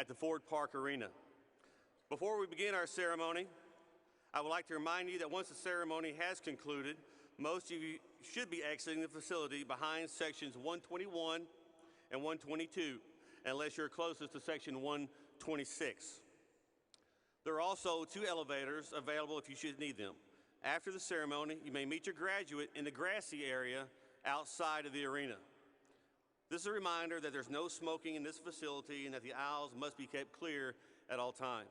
at the Ford Park Arena. Before we begin our ceremony, I would like to remind you that once the ceremony has concluded, most of you should be exiting the facility behind sections 121 and 122, unless you're closest to section 126. There are also 2 elevators available if you should need them. After the ceremony, you may meet your graduate in the grassy area outside of the arena. This is a reminder that there's no smoking in this facility and that the aisles must be kept clear at all times.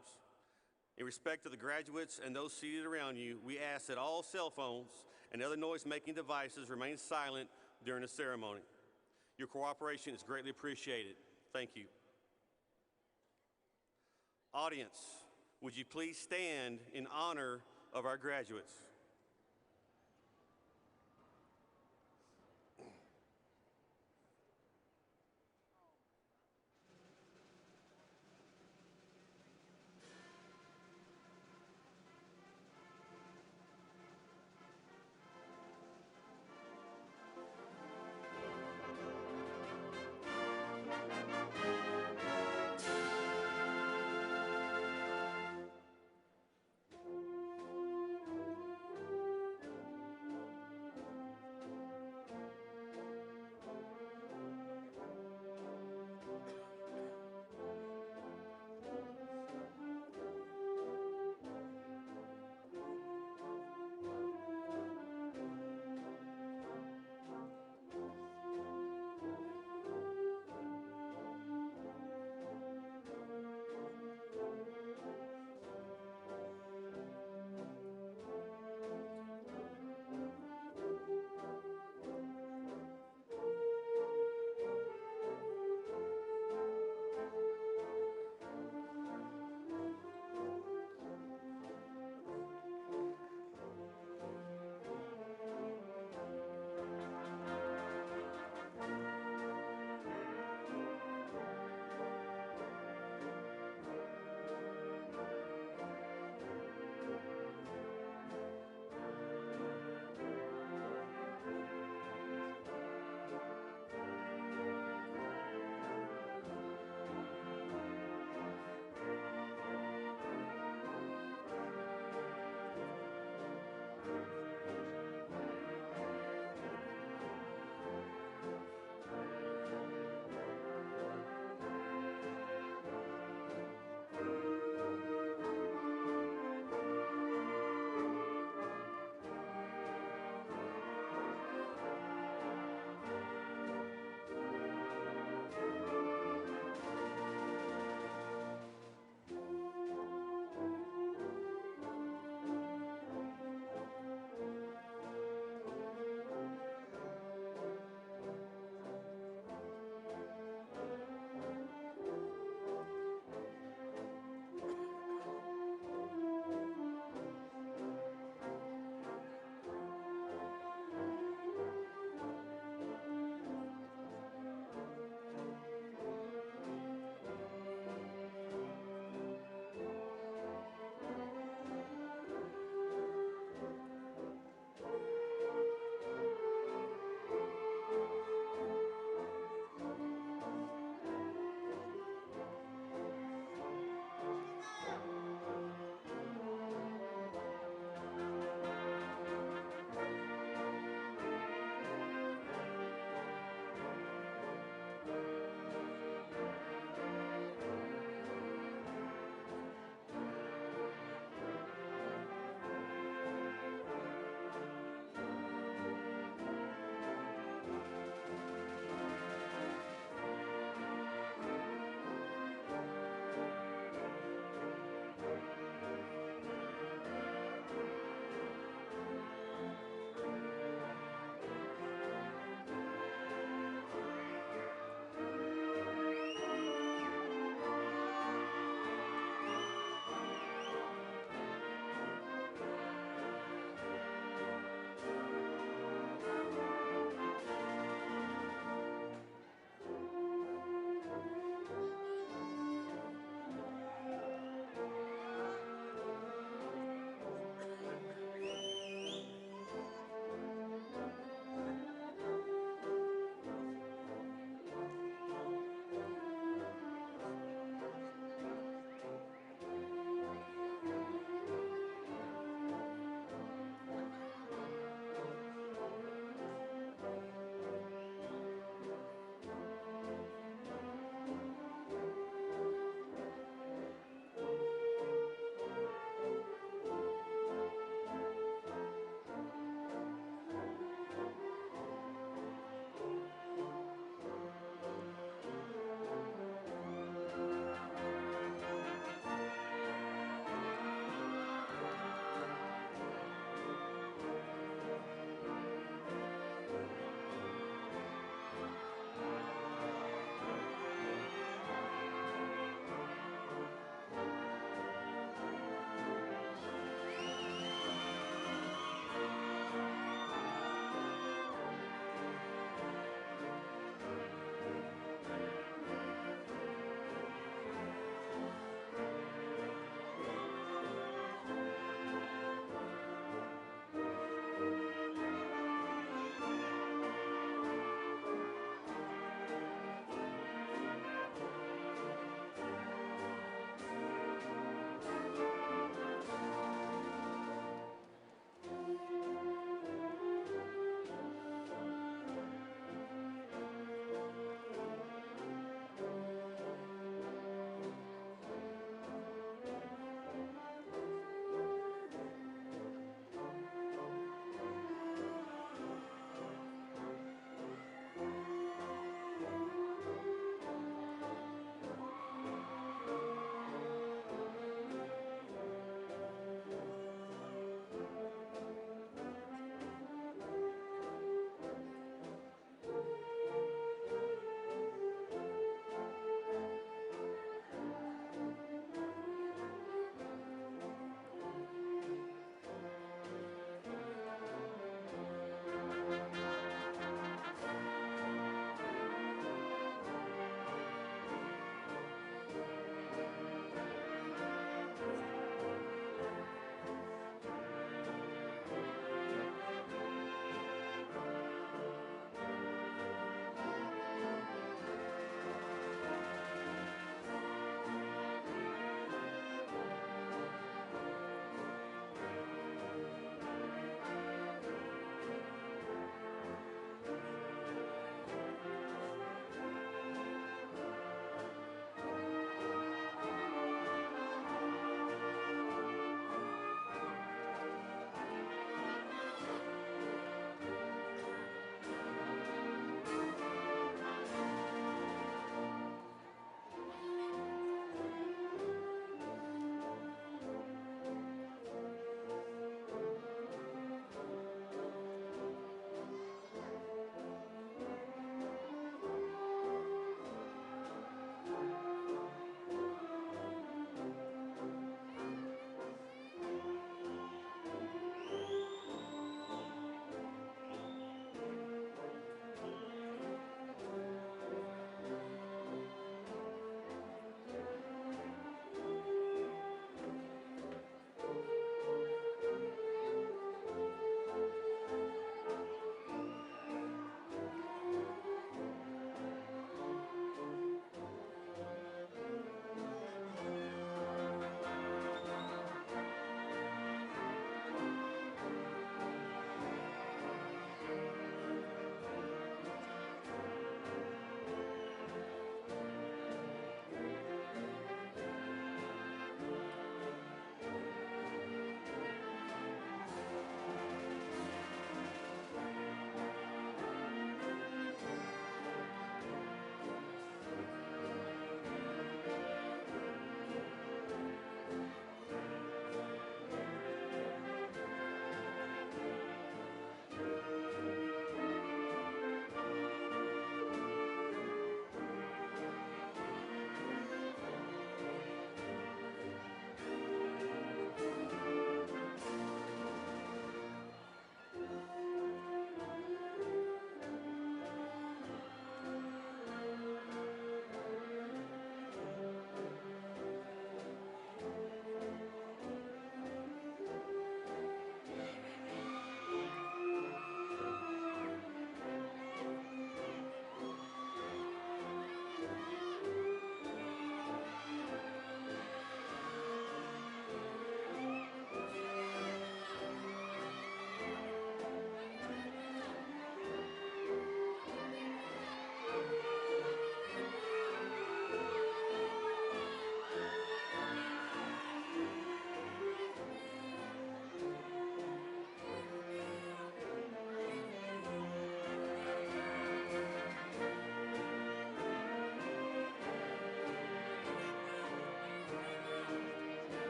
In respect to the graduates and those seated around you, we ask that all cell phones and other noise-making devices remain silent during the ceremony. Your cooperation is greatly appreciated. Thank you. Audience, would you please stand in honor of our graduates?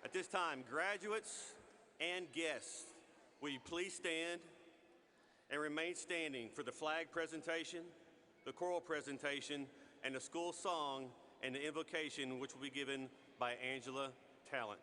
At this time, graduates and guests, will you please stand and remain standing for the flag presentation, the choral presentation, and the school song and the invocation, which will be given by Angela Talent.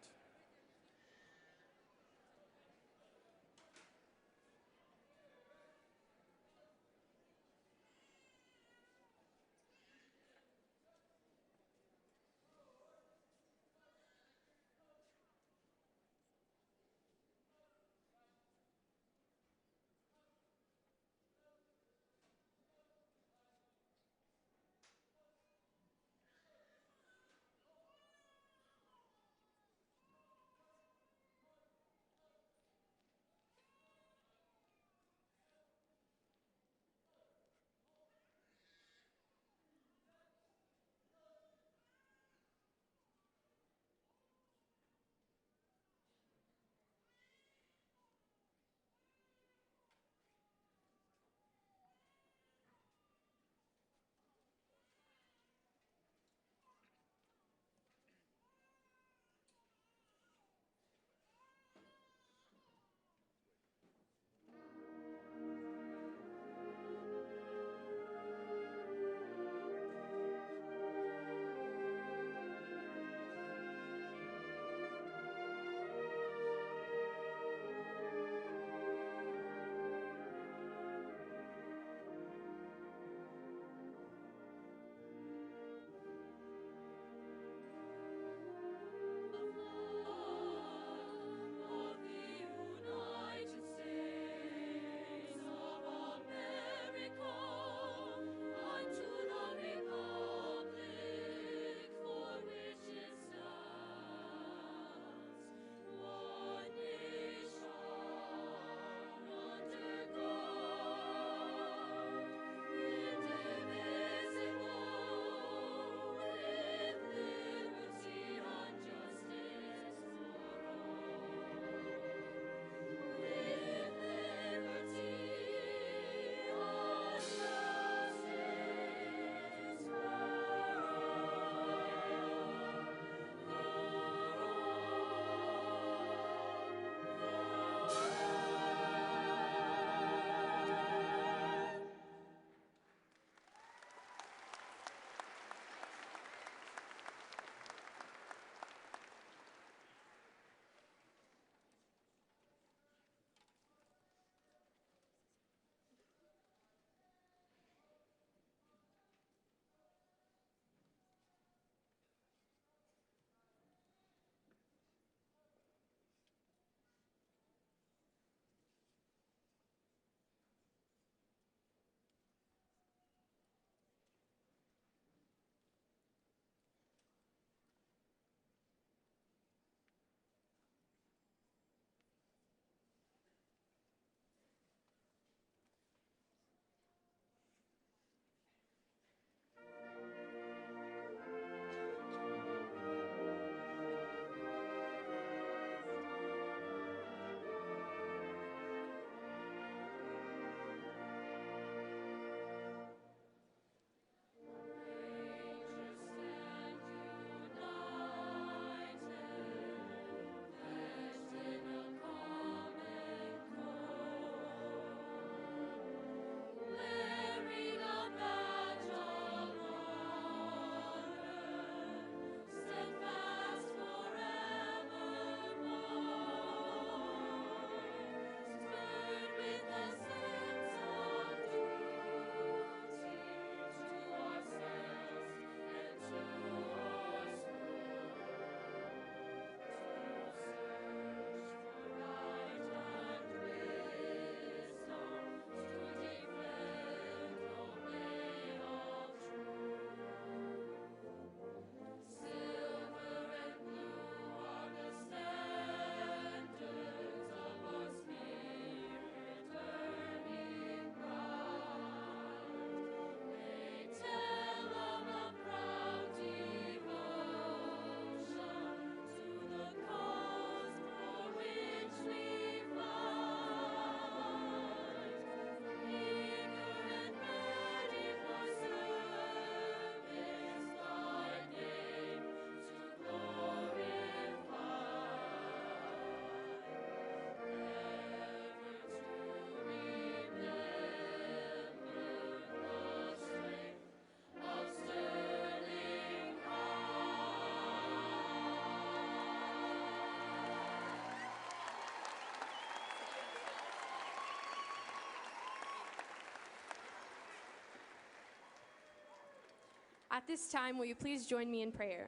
At this time, will you please join me in prayer?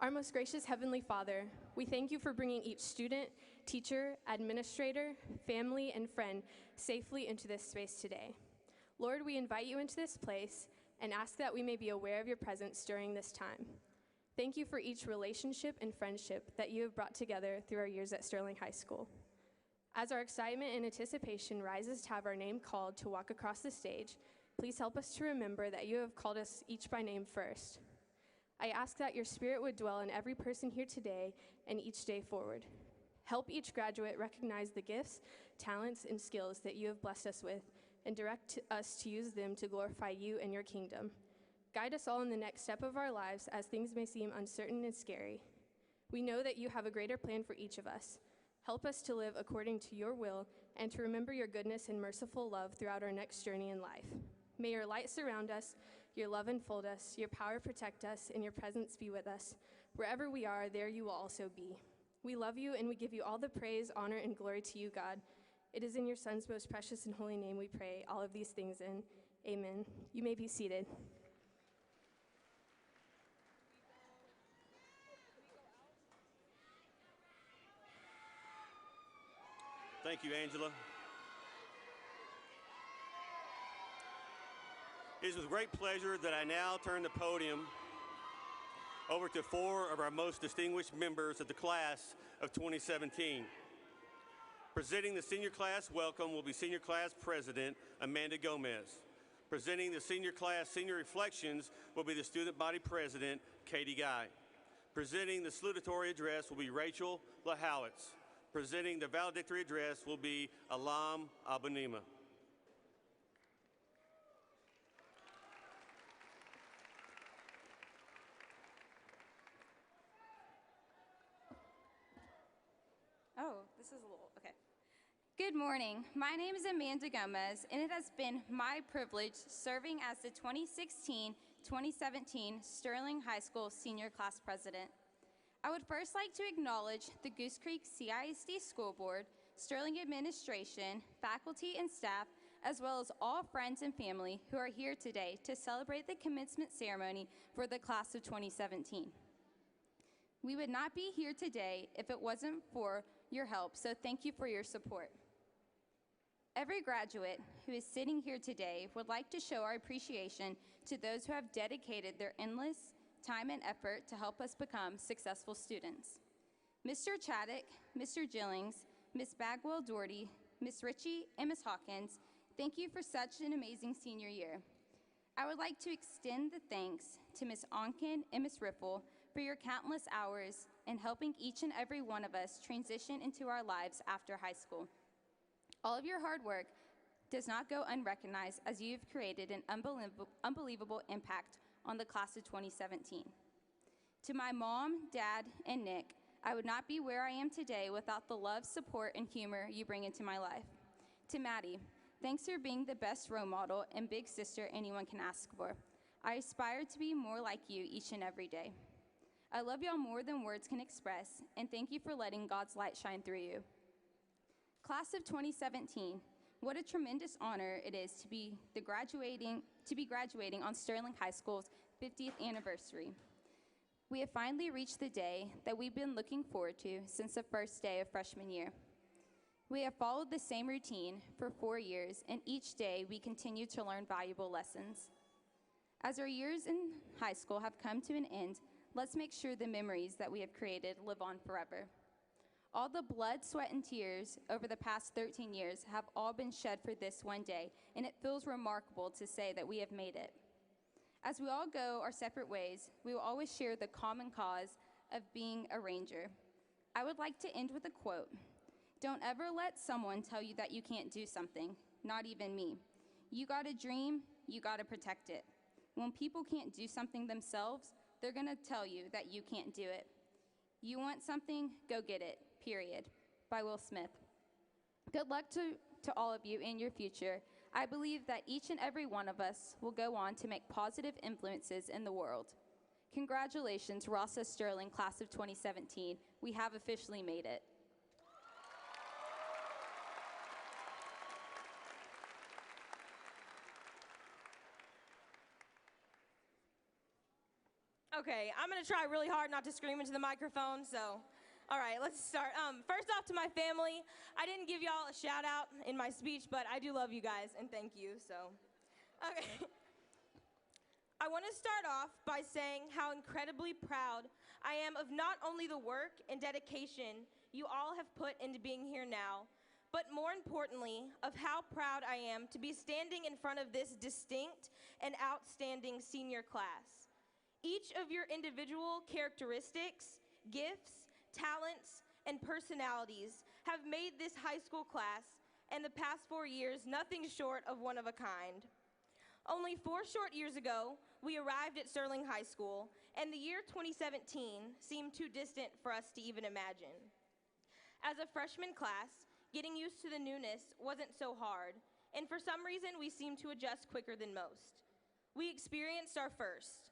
Our most gracious Heavenly Father, we thank you for bringing each student, teacher, administrator, family, and friend safely into this space today. Lord, we invite you into this place and ask that we may be aware of your presence during this time. Thank you for each relationship and friendship that you have brought together through our years at Sterling High School. As our excitement and anticipation rises to have our name called to walk across the stage, please help us to remember that you have called us each by name first. I ask that your spirit would dwell in every person here today and each day forward. Help each graduate recognize the gifts, talents, and skills that you have blessed us with, and direct us to use them to glorify you and your kingdom. Guide us all in the next step of our lives as things may seem uncertain and scary. We know that you have a greater plan for each of us. Help us to live according to your will and to remember your goodness and merciful love throughout our next journey in life. May your light surround us, your love enfold us, your power protect us, and your presence be with us. Wherever we are, there you will also be. We love you and we give you all the praise, honor, and glory to you, God. It is in your Son's most precious and holy name we pray all of these things in. Amen. You may be seated. Thank you, Angela. It is with great pleasure that I now turn the podium over to 4 of our most distinguished members of the class of 2017. Presenting the senior class welcome will be Senior Class President Amanda Gomez. Presenting the senior class senior reflections will be the Student Body President Katie Guy. Presenting the salutatory address will be Rachel Lahowitz. Presenting the valedictory address will be Alam Abanima. Oh, this is a little, okay. Good morning. My name is Amanda Gomez, and it has been my privilege serving as the 2016-2017 Sterling High School Senior Class President. I would first like to acknowledge the Goose Creek CISD School Board, Sterling administration, faculty, and staff, as well as all friends and family who are here today to celebrate the commencement ceremony for the class of 2017. We would not be here today if it wasn't for your help, so thank you for your support. Every graduate who is sitting here today would like to show our appreciation to those who have dedicated their endless time and effort to help us become successful students. Mr. Chaddock, Mr. Gillings, Ms. Bagwell Doherty, Ms. Ritchie, and Ms. Hawkins, thank you for such an amazing senior year. I would like to extend the thanks to Ms. Onken and Ms. Riffle for your countless hours in helping each and every one of us transition into our lives after high school. All of your hard work does not go unrecognized as you've created an unbelievable impact on the class of 2017. To my mom, dad, and Nick, I would not be where I am today without the love, support, and humor you bring into my life. To Maddie, thanks for being the best role model and big sister anyone can ask for. I aspire to be more like you each and every day. I love y'all more than words can express, and thank you for letting God's light shine through you. Class of 2017, what a tremendous honor it is to be graduating on Sterling High School's 50th anniversary. We have finally reached the day that we've been looking forward to since the first day of freshman year. We have followed the same routine for 4 years, and each day we continue to learn valuable lessons. As our years in high school have come to an end, let's make sure the memories that we have created live on forever. All the blood, sweat, and tears over the past 13 years have all been shed for this one day, and it feels remarkable to say that we have made it. As we all go our separate ways, we will always share the common cause of being a ranger. I would like to end with a quote. Don't ever let someone tell you that you can't do something, not even me. You got a dream, you gotta protect it. When people can't do something themselves, they're gonna tell you that you can't do it. You want something, go get it, period. By Will Smith. Good luck to all of you in your future. I believe that each and every one of us will go on to make positive influences in the world. Congratulations, Rossa Sterling, class of 2017. We have officially made it. Okay, I'm gonna try really hard not to scream into the microphone, so, all right, let's start. First off, to my family, I didn't give y'all a shout out in my speech, but I do love you guys, and thank you, so. Okay. I wanna start off by saying how incredibly proud I am of not only the work and dedication you all have put into being here now, but more importantly, of how proud I am to be standing in front of this distinct and outstanding senior class. Each of your individual characteristics, gifts, talents, and personalities have made this high school class and the past 4 years nothing short of one of a kind. Only 4 short years ago, we arrived at Sterling High School, and the year 2017 seemed too distant for us to even imagine. As a freshman class, getting used to the newness wasn't so hard, and for some reason, we seemed to adjust quicker than most. We experienced our first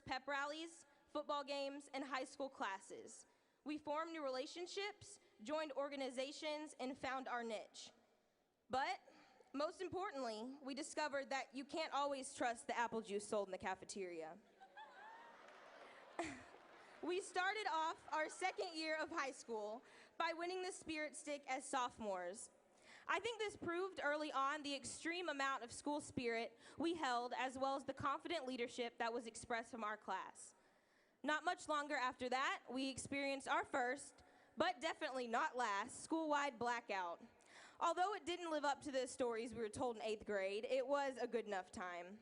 pep rallies, football games, and high school classes. We formed new relationships, joined organizations, and found our niche. But most importantly, we discovered that you can't always trust the apple juice sold in the cafeteria. We started off our second year of high school by winning the Spirit Stick as sophomores. I think this proved early on the extreme amount of school spirit we held, as well as the confident leadership that was expressed from our class. Not much longer after that, we experienced our first, but definitely not last, school-wide blackout. Although it didn't live up to the stories we were told in 8th grade, it was a good enough time.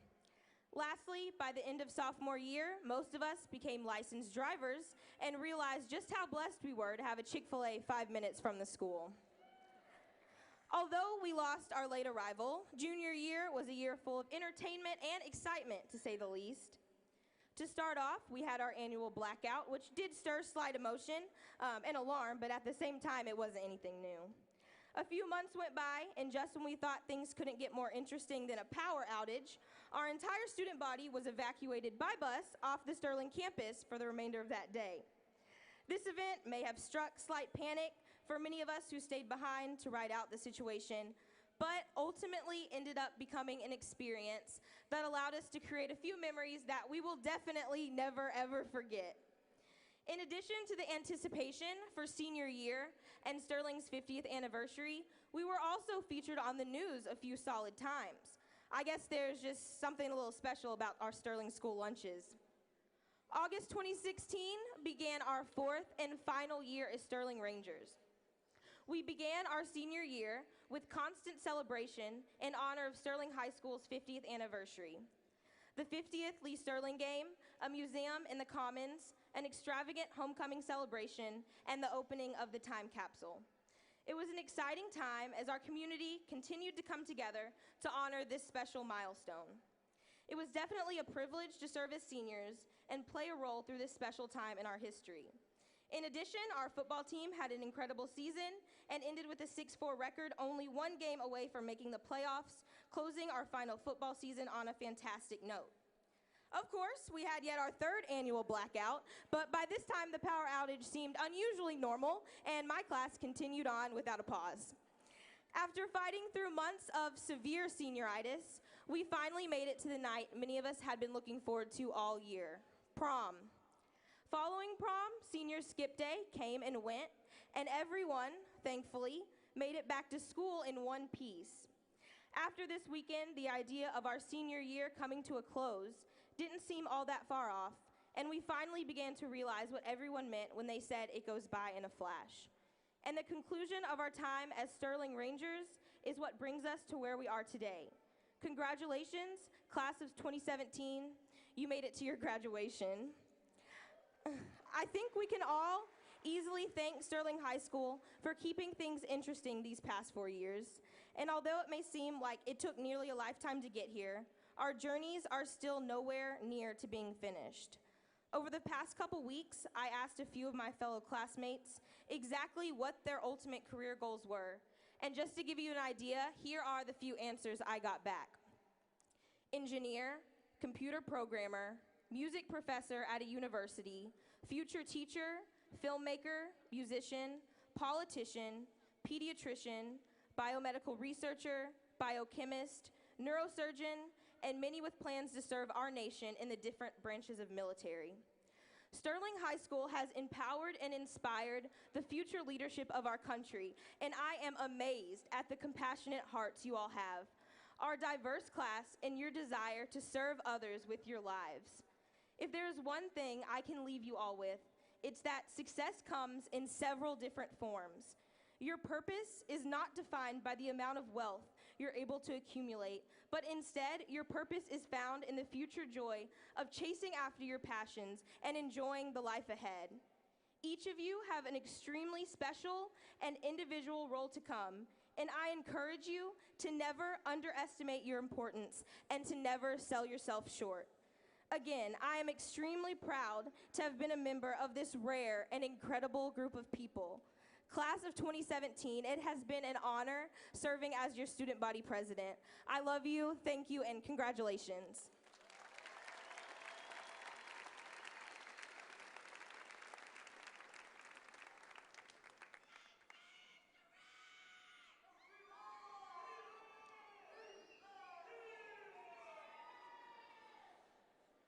Lastly, by the end of sophomore year, most of us became licensed drivers and realized just how blessed we were to have a Chick-fil-A 5 minutes from the school. Although we lost our late arrival, junior year was a year full of entertainment and excitement, to say the least. To start off, we had our annual blackout, which did stir slight emotion and alarm, but at the same time, it wasn't anything new. A few months went by, and just when we thought things couldn't get more interesting than a power outage, our entire student body was evacuated by bus off the Sterling campus for the remainder of that day. This event may have struck slight panic for many of us who stayed behind to ride out the situation, but ultimately ended up becoming an experience that allowed us to create a few memories that we will definitely never ever forget. In addition to the anticipation for senior year and Sterling's 50th anniversary, we were also featured on the news a few solid times. I guess there's just something a little special about our Sterling school lunches. August 2016 began our 4th and final year as Sterling Rangers. We began our senior year with constant celebration in honor of Sterling High School's 50th anniversary. The 50th Lee Sterling game, a museum in the Commons, an extravagant homecoming celebration, and the opening of the time capsule. It was an exciting time as our community continued to come together to honor this special milestone. It was definitely a privilege to serve as seniors and play a role through this special time in our history. In addition, our football team had an incredible season and ended with a 6-4 record, only 1 game away from making the playoffs, closing our final football season on a fantastic note. Of course, we had yet our 3rd annual blackout, but by this time the power outage seemed unusually normal, and my class continued on without a pause. After fighting through months of severe senioritis, we finally made it to the night many of us had been looking forward to all year, prom. Following prom, senior skip day came and went, and everyone, thankfully, made it back to school in one piece. After this weekend, the idea of our senior year coming to a close didn't seem all that far off, and we finally began to realize what everyone meant when they said it goes by in a flash. And the conclusion of our time as Sterling Rangers is what brings us to where we are today. Congratulations, class of 2017. You made it to your graduation. I think we can all easily thank Sterling High School for keeping things interesting these past 4 years. And although it may seem like it took nearly a lifetime to get here, our journeys are still nowhere near to being finished. Over the past couple weeks, I asked a few of my fellow classmates exactly what their ultimate career goals were. And just to give you an idea, here are the few answers I got back. Engineer, computer programmer, music professor at a university, future teacher, filmmaker, musician, politician, pediatrician, biomedical researcher, biochemist, neurosurgeon, and many with plans to serve our nation in the different branches of military. Sterling High School has empowered and inspired the future leadership of our country, and I am amazed at the compassionate hearts you all have, our diverse class, and your desire to serve others with your lives. If there is one thing I can leave you all with, it's that success comes in several different forms. Your purpose is not defined by the amount of wealth you're able to accumulate, but instead, your purpose is found in the future joy of chasing after your passions and enjoying the life ahead. Each of you have an extremely special and individual role to come, and I encourage you to never underestimate your importance and to never sell yourself short. Again, I am extremely proud to have been a member of this rare and incredible group of people. Class of 2017, it has been an honor serving as your student body president. I love you, thank you, and congratulations.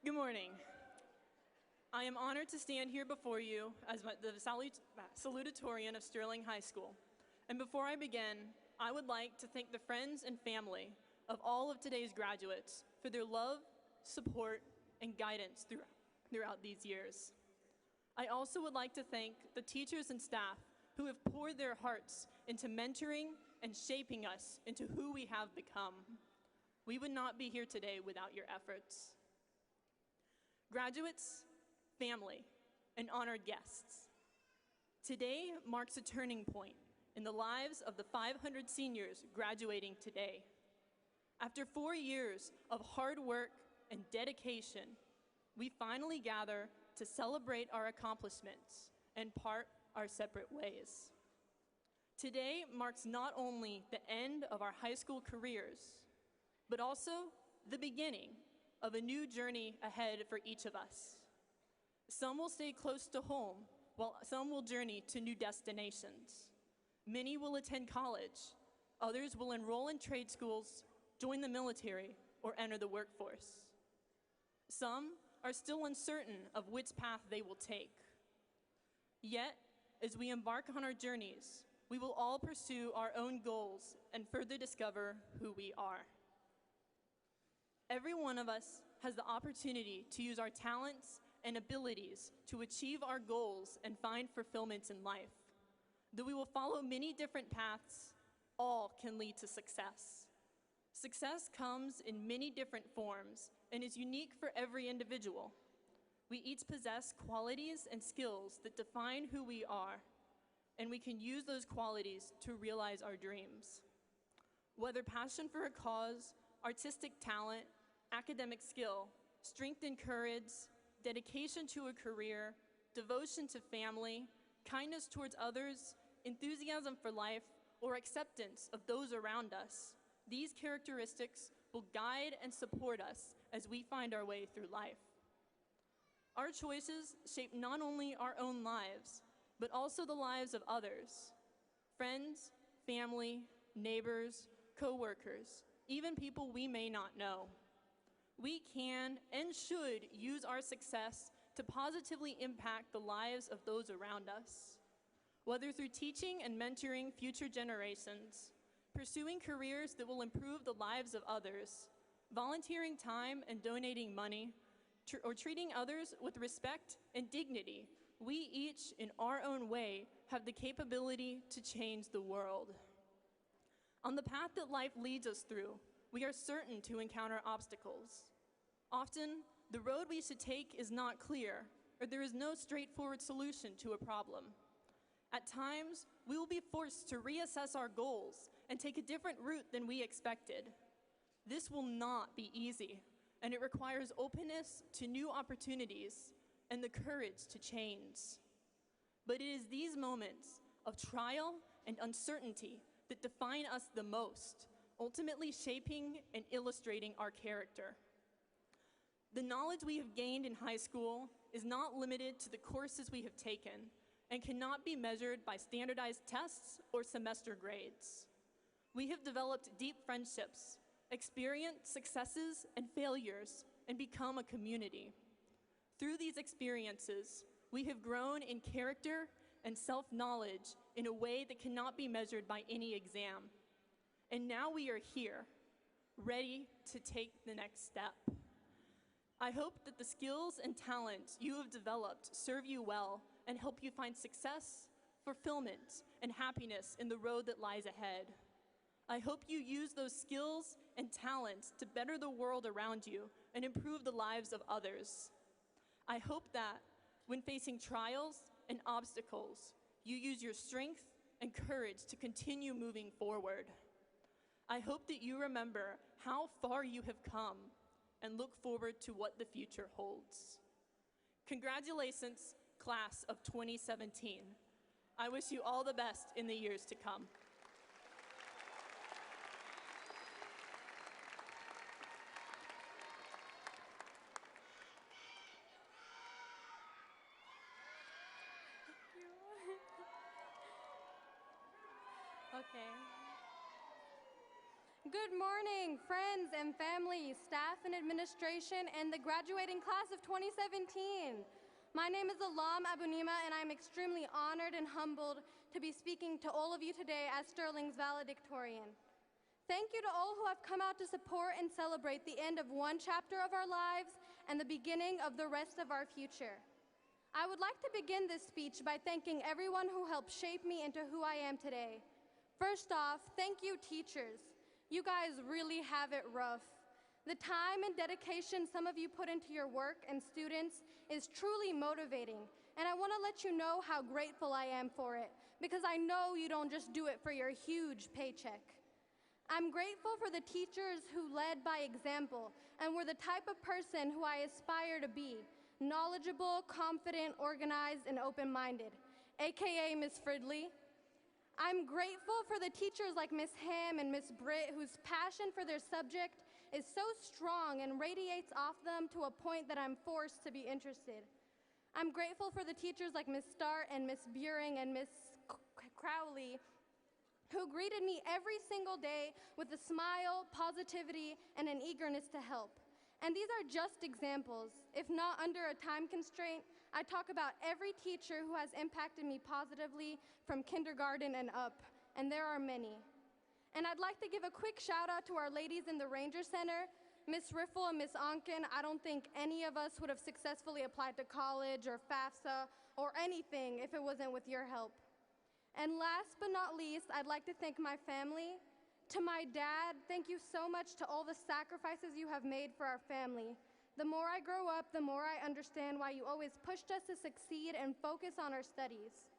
Good morning. I am honored to stand here before you as the salutatorian of Sterling High School. And before I begin, I would like to thank the friends and family of all of today's graduates for their love, support, and guidance throughout these years. I also would like to thank the teachers and staff who have poured their hearts into mentoring and shaping us into who we have become. We would not be here today without your efforts. Graduates, family, and honored guests. Today marks a turning point in the lives of the 500 seniors graduating today. After 4 years of hard work and dedication, we finally gather to celebrate our accomplishments and part our separate ways. Today marks not only the end of our high school careers, but also the beginning of a new journey ahead for each of us. Some will stay close to home, while some will journey to new destinations. Many will attend college. Others will enroll in trade schools, join the military, or enter the workforce. Some are still uncertain of which path they will take. Yet, as we embark on our journeys, we will all pursue our own goals and further discover who we are. Every one of us has the opportunity to use our talents and abilities to achieve our goals and find fulfillment in life. Though we will follow many different paths, all can lead to success. Success comes in many different forms and is unique for every individual. We each possess qualities and skills that define who we are, and we can use those qualities to realize our dreams. Whether passion for a cause, artistic talent, academic skill, strength and courage, dedication to a career, devotion to family, kindness towards others, enthusiasm for life, or acceptance of those around us, these characteristics will guide and support us as we find our way through life. Our choices shape not only our own lives, but also the lives of others, friends, family, neighbors, co-workers, even people we may not know. We can and should use our success to positively impact the lives of those around us. Whether through teaching and mentoring future generations, pursuing careers that will improve the lives of others, volunteering time and donating money, or treating others with respect and dignity, we each, in our own way, have the capability to change the world. On the path that life leads us through, we are certain to encounter obstacles. Often, the road we should take is not clear, or there is no straightforward solution to a problem. At times, we will be forced to reassess our goals and take a different route than we expected. This will not be easy, and it requires openness to new opportunities and the courage to change. But it is these moments of trial and uncertainty that define us the most, ultimately shaping and illustrating our character. The knowledge we have gained in high school is not limited to the courses we have taken and cannot be measured by standardized tests or semester grades. We have developed deep friendships, experience successes and failures, and become a community. Through these experiences, we have grown in character and self-knowledge in a way that cannot be measured by any exam. And now we are here, ready to take the next step. I hope that the skills and talents you have developed serve you well and help you find success, fulfillment, and happiness in the road that lies ahead. I hope you use those skills and talents to better the world around you and improve the lives of others. I hope that when facing trials and obstacles, you use your strength and courage to continue moving forward. I hope that you remember how far you have come and look forward to what the future holds. Congratulations, class of 2017. I wish you all the best in the years to come. Okay. Good morning, friends and family, staff and administration, and the graduating class of 2017. My name is Alam Abunima, and I'm extremely honored and humbled to be speaking to all of you today as Sterling's valedictorian. Thank you to all who have come out to support and celebrate the end of one chapter of our lives and the beginning of the rest of our future. I would like to begin this speech by thanking everyone who helped shape me into who I am today. First off, thank you, teachers. You guys really have it rough. The time and dedication some of you put into your work and students is truly motivating, and I want to let you know how grateful I am for it, because I know you don't just do it for your huge paycheck. I'm grateful for the teachers who led by example and were the type of person who I aspire to be, knowledgeable, confident, organized, and open-minded, AKA Miss Fridley. I'm grateful for the teachers like Miss Ham and Miss Britt, whose passion for their subject is so strong and radiates off them to a point that I'm forced to be interested. I'm grateful for the teachers like Miss Start and Miss Buring and Miss Crowley, who greeted me every single day with a smile, positivity, and an eagerness to help. And these are just examples. If not under a time constraint, I talk about every teacher who has impacted me positively from kindergarten and up, and there are many. And I'd like to give a quick shout out to our ladies in the Ranger Center, Miss Riffle and Miss Onken. I don't think any of us would have successfully applied to college or FAFSA or anything if it wasn't with your help. And last but not least, I'd like to thank my family. To my dad, thank you so much to all the sacrifices you have made for our family. The more I grow up, the more I understand why you always pushed us to succeed and focus on our studies.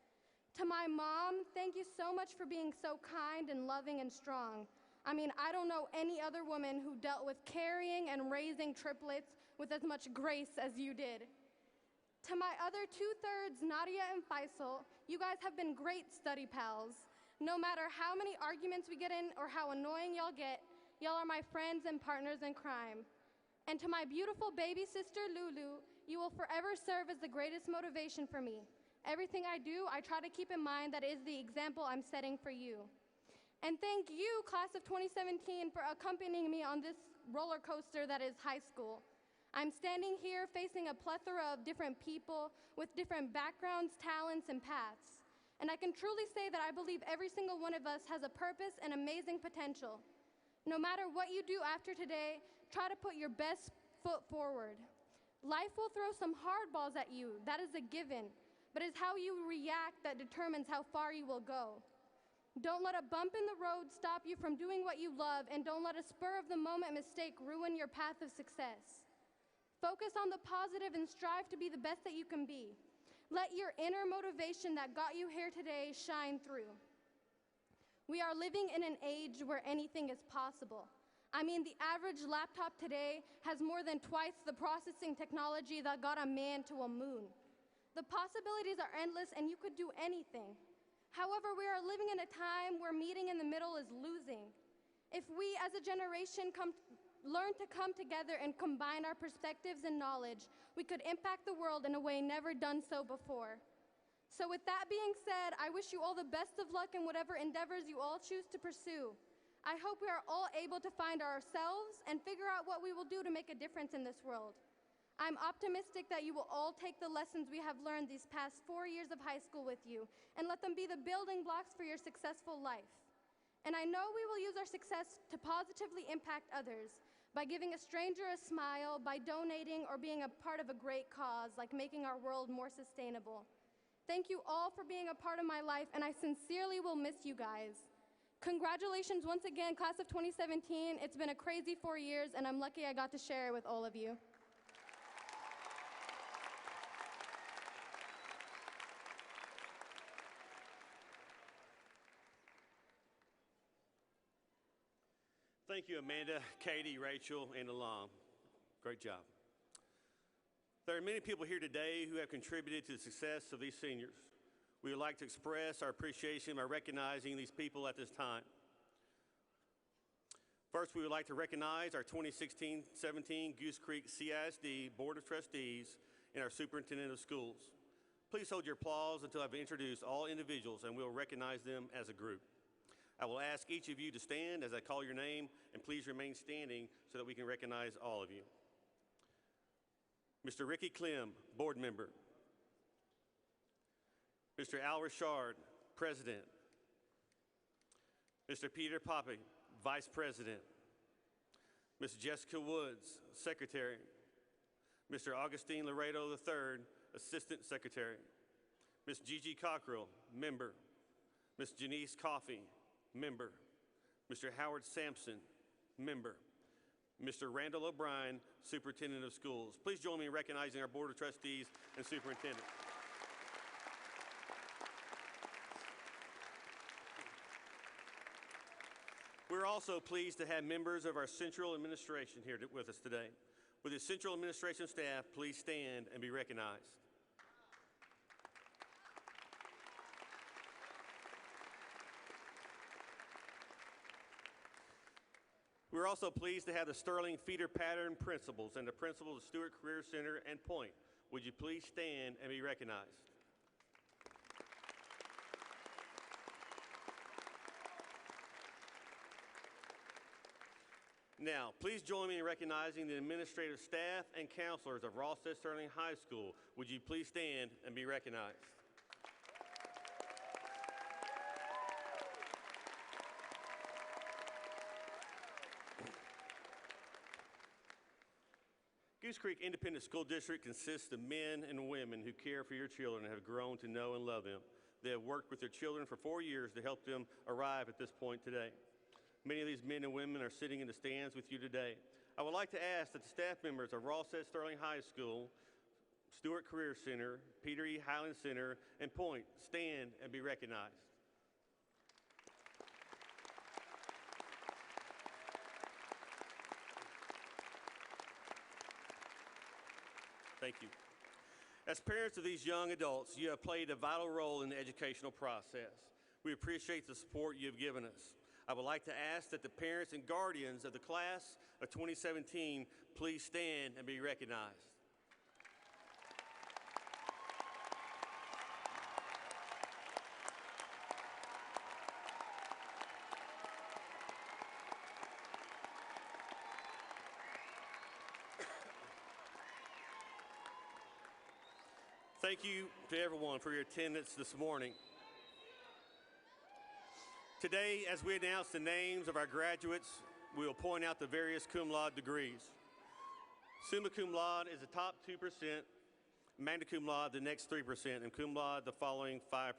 To my mom, thank you so much for being so kind and loving and strong. I mean, I don't know any other woman who dealt with carrying and raising triplets with as much grace as you did. To my other two-thirds, Nadia and Faisal, you guys have been great study pals. No matter how many arguments we get in or how annoying y'all get, y'all are my friends and partners in crime. And to my beautiful baby sister, Lulu, you will forever serve as the greatest motivation for me. Everything I do, I try to keep in mind that is the example I'm setting for you. And thank you, class of 2017, for accompanying me on this roller coaster that is high school. I'm standing here facing a plethora of different people with different backgrounds, talents, and paths. And I can truly say that I believe every single one of us has a purpose and amazing potential. No matter what you do after today, try to put your best foot forward. Life will throw some hardballs at you, that is a given, but it's how you react that determines how far you will go. Don't let a bump in the road stop you from doing what you love, and don't let a spur of the moment mistake ruin your path of success. Focus on the positive and strive to be the best that you can be. Let your inner motivation that got you here today shine through. We are living in an age where anything is possible. I mean, the average laptop today has more than twice the processing technology that got a man to a moon. The possibilities are endless, and you could do anything. However, we are living in a time where meeting in the middle is losing. If we as a generation learn to come together and combine our perspectives and knowledge, we could impact the world in a way never done so before. So with that being said, I wish you all the best of luck in whatever endeavors you all choose to pursue. I hope we are all able to find ourselves and figure out what we will do to make a difference in this world. I'm optimistic that you will all take the lessons we have learned these past 4 years of high school with you and let them be the building blocks for your successful life. And I know we will use our success to positively impact others by giving a stranger a smile, by donating, or being a part of a great cause like making our world more sustainable. Thank you all for being a part of my life, and I sincerely will miss you guys. Congratulations once again, class of 2017. It's been a crazy 4 years, and I'm lucky I got to share it with all of you. Thank you, Amanda, Katie, Rachel, and Alam. Great job. There are many people here today who have contributed to the success of these seniors. We would like to express our appreciation by recognizing these people at this time. First, we would like to recognize our 2016-17 Goose Creek CISD Board of Trustees and our Superintendent of Schools. Please hold your applause until I've introduced all individuals, and we'll recognize them as a group. I will ask each of you to stand as I call your name, and please remain standing so that we can recognize all of you. Mr. Ricky Clem, Board Member. Mr. Al Richard, President. Mr. Peter Poppy, Vice President. Ms. Jessica Woods, Secretary. Mr. Augustine Laredo III, Assistant Secretary. Ms. Gigi Cockrell, Member. Ms. Janice Coffey, Member. Mr. Howard Sampson, Member. Mr. Randall O'Brien, Superintendent of Schools. Please join me in recognizing our Board of Trustees and Superintendent. We're also pleased to have members of our Central Administration here with us today. With the Central Administration staff, please stand and be recognized. We're also pleased to have the Sterling Feeder Pattern Principals and the Principal of Stewart Career Center and Point. Would you please stand and be recognized? Now, please join me in recognizing the administrative staff and counselors of Rossett Sterling High School. Would you please stand and be recognized? Goose Creek Independent School District consists of men and women who care for your children and have grown to know and love them. They have worked with their children for 4 years to help them arrive at this point today. Many of these men and women are sitting in the stands with you today. I would like to ask that the staff members of Rossett Sterling High School, Stewart Career Center, Peter E. Highland Center, and Point stand and be recognized. Thank you. As parents of these young adults, you have played a vital role in the educational process. We appreciate the support you have given us. I would like to ask that the parents and guardians of the class of 2017 please stand and be recognized. Thank you to everyone for your attendance this morning. Today, as we announce the names of our graduates, we will point out the various cum laude degrees. Summa cum laude is the top 2%, magna cum laude the next 3%, and cum laude the following 5%.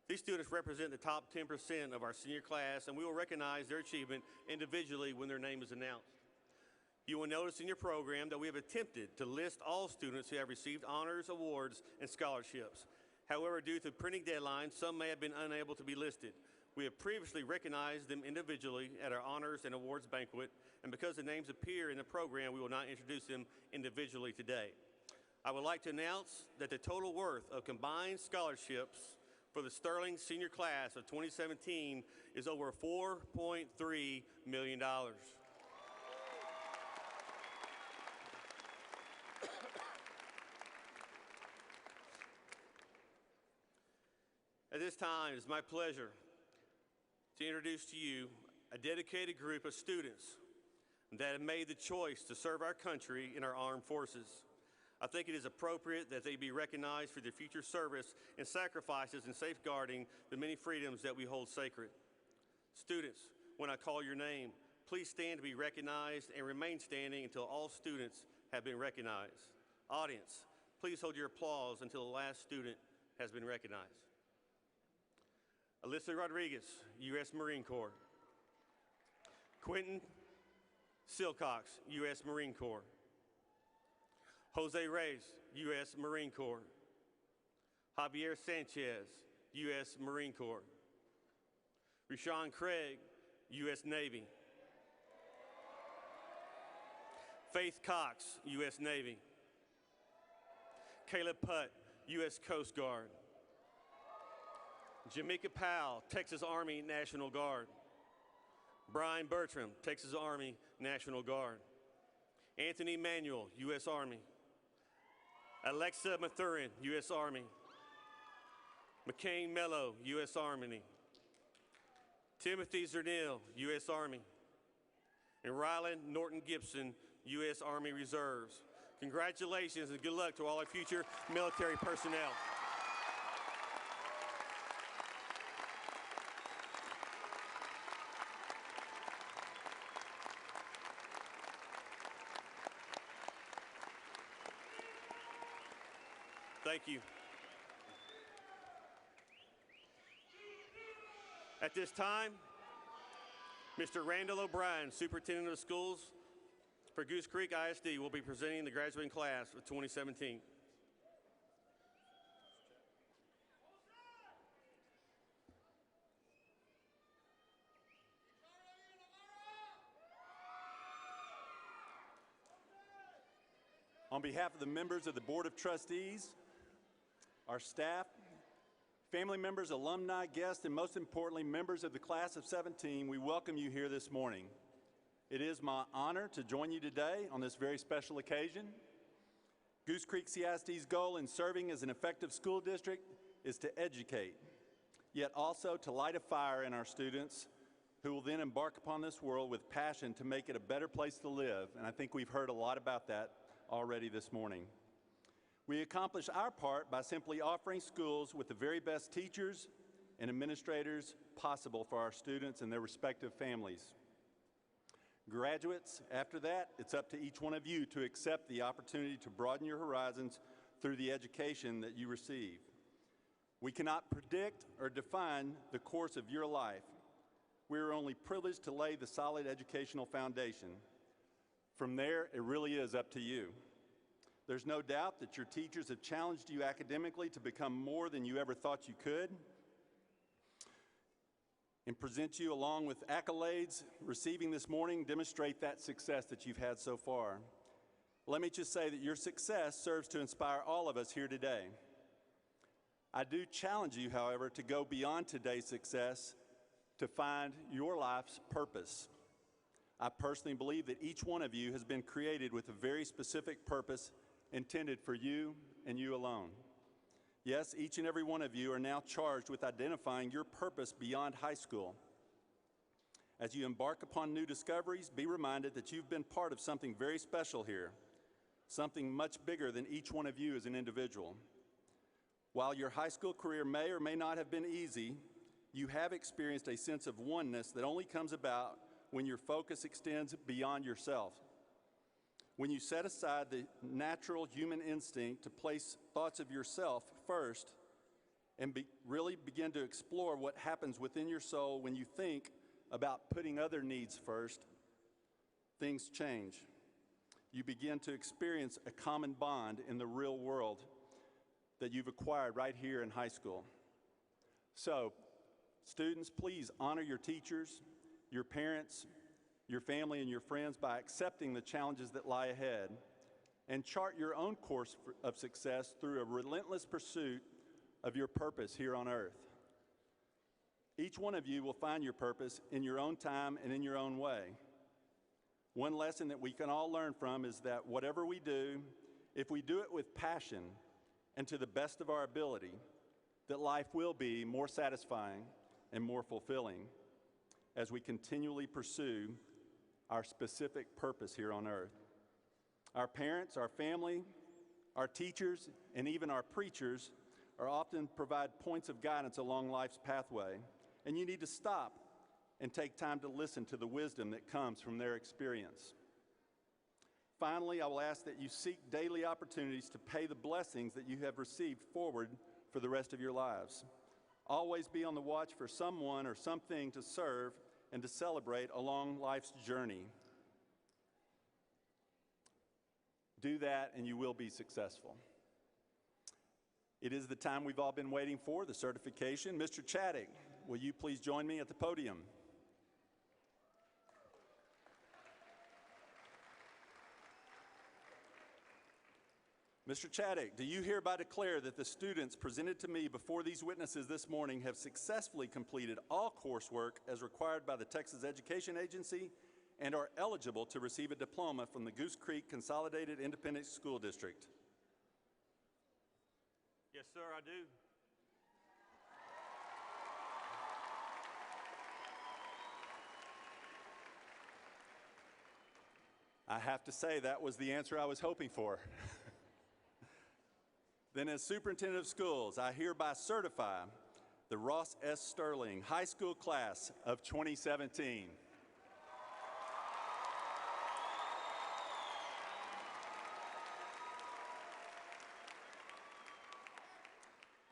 These students represent the top 10% of our senior class, and we will recognize their achievement individually when their name is announced. You will notice in your program that we have attempted to list all students who have received honors, awards, and scholarships. However, due to printing deadlines, some may have been unable to be listed. We have previously recognized them individually at our honors and awards banquet, and because the names appear in the program, we will not introduce them individually today. I would like to announce that the total worth of combined scholarships for the Sterling senior class of 2017 is over $4.3 million. At this time, it is my pleasure to introduce to you a dedicated group of students that have made the choice to serve our country in our armed forces. I think it is appropriate that they be recognized for their future service and sacrifices in safeguarding the many freedoms that we hold sacred. Students, when I call your name, please stand to be recognized and remain standing until all students have been recognized. Audience, please hold your applause until the last student has been recognized. Alyssa Rodriguez, U.S. Marine Corps. Quentin Silcox, U.S. Marine Corps. Jose Reyes, U.S. Marine Corps. Javier Sanchez, U.S. Marine Corps. Rashawn Craig, U.S. Navy. Faith Cox, U.S. Navy. Caleb Putt, U.S. Coast Guard. Jamaica Powell, Texas Army National Guard. Brian Bertram, Texas Army National Guard. Anthony Manuel, U.S. Army. Alexa Mathurin, U.S. Army. McCain Mello, U.S. Army. Timothy Zernil, U.S. Army. And Rylan Norton Gibson, U.S. Army Reserves. Congratulations and good luck to all our future military personnel. Thank you. At this time, Mr. Randall O'Brien, Superintendent of Schools for Goose Creek ISD, will be presenting the graduating class of 2017. On behalf of the members of the Board of Trustees, our staff, family members, alumni, guests, and most importantly, members of the class of 17, we welcome you here this morning. It is my honor to join you today on this very special occasion. Goose Creek CISD's goal in serving as an effective school district is to educate, yet also to light a fire in our students who will then embark upon this world with passion to make it a better place to live. And I think we've heard a lot about that already this morning. We accomplish our part by simply offering schools with the very best teachers and administrators possible for our students and their respective families. Graduates, after that, it's up to each one of you to accept the opportunity to broaden your horizons through the education that you receive. We cannot predict or define the course of your life. We are only privileged to lay the solid educational foundation. From there, it really is up to you. There's no doubt that your teachers have challenged you academically to become more than you ever thought you could, and present you along with accolades receiving this morning demonstrate that success that you've had so far. Let me just say that your success serves to inspire all of us here today. I do challenge you, however, to go beyond today's success to find your life's purpose. I personally believe that each one of you has been created with a very specific purpose intended for you and you alone. Yes, each and every one of you are now charged with identifying your purpose beyond high school. As you embark upon new discoveries, be reminded that you've been part of something very special here, something much bigger than each one of you as an individual. While your high school career may or may not have been easy, you have experienced a sense of oneness that only comes about when your focus extends beyond yourself. When you set aside the natural human instinct to place thoughts of yourself first and really begin to explore what happens within your soul when you think about putting other needs first, things change. You begin to experience a common bond in the real world that you've acquired right here in high school. So, students, please honor your teachers, your parents, your family, and your friends by accepting the challenges that lie ahead, and chart your own course of success through a relentless pursuit of your purpose here on earth. Each one of you will find your purpose in your own time and in your own way. One lesson that we can all learn from is that whatever we do, if we do it with passion and to the best of our ability, that life will be more satisfying and more fulfilling. as we continually pursue our specific purpose here on earth. Our parents, our family, our teachers, and even our preachers are often provide points of guidance along life's pathway, and you need to stop and take time to listen to the wisdom that comes from their experience. Finally, I will ask that you seek daily opportunities to pay the blessings that you have received forward for the rest of your lives. Always be on the watch for someone or something to serve and to celebrate along life's journey. Do that and you will be successful. It is the time we've all been waiting for, the certification. Mr. Chaddick, will you please join me at the podium? Mr. Chaddick, do you hereby declare that the students presented to me before these witnesses this morning have successfully completed all coursework as required by the Texas Education Agency and are eligible to receive a diploma from the Goose Creek Consolidated Independent School District? Yes, sir, I do. I have to say that was the answer I was hoping for. Then as superintendent of schools, I hereby certify the Ross S. Sterling High School Class of 2017.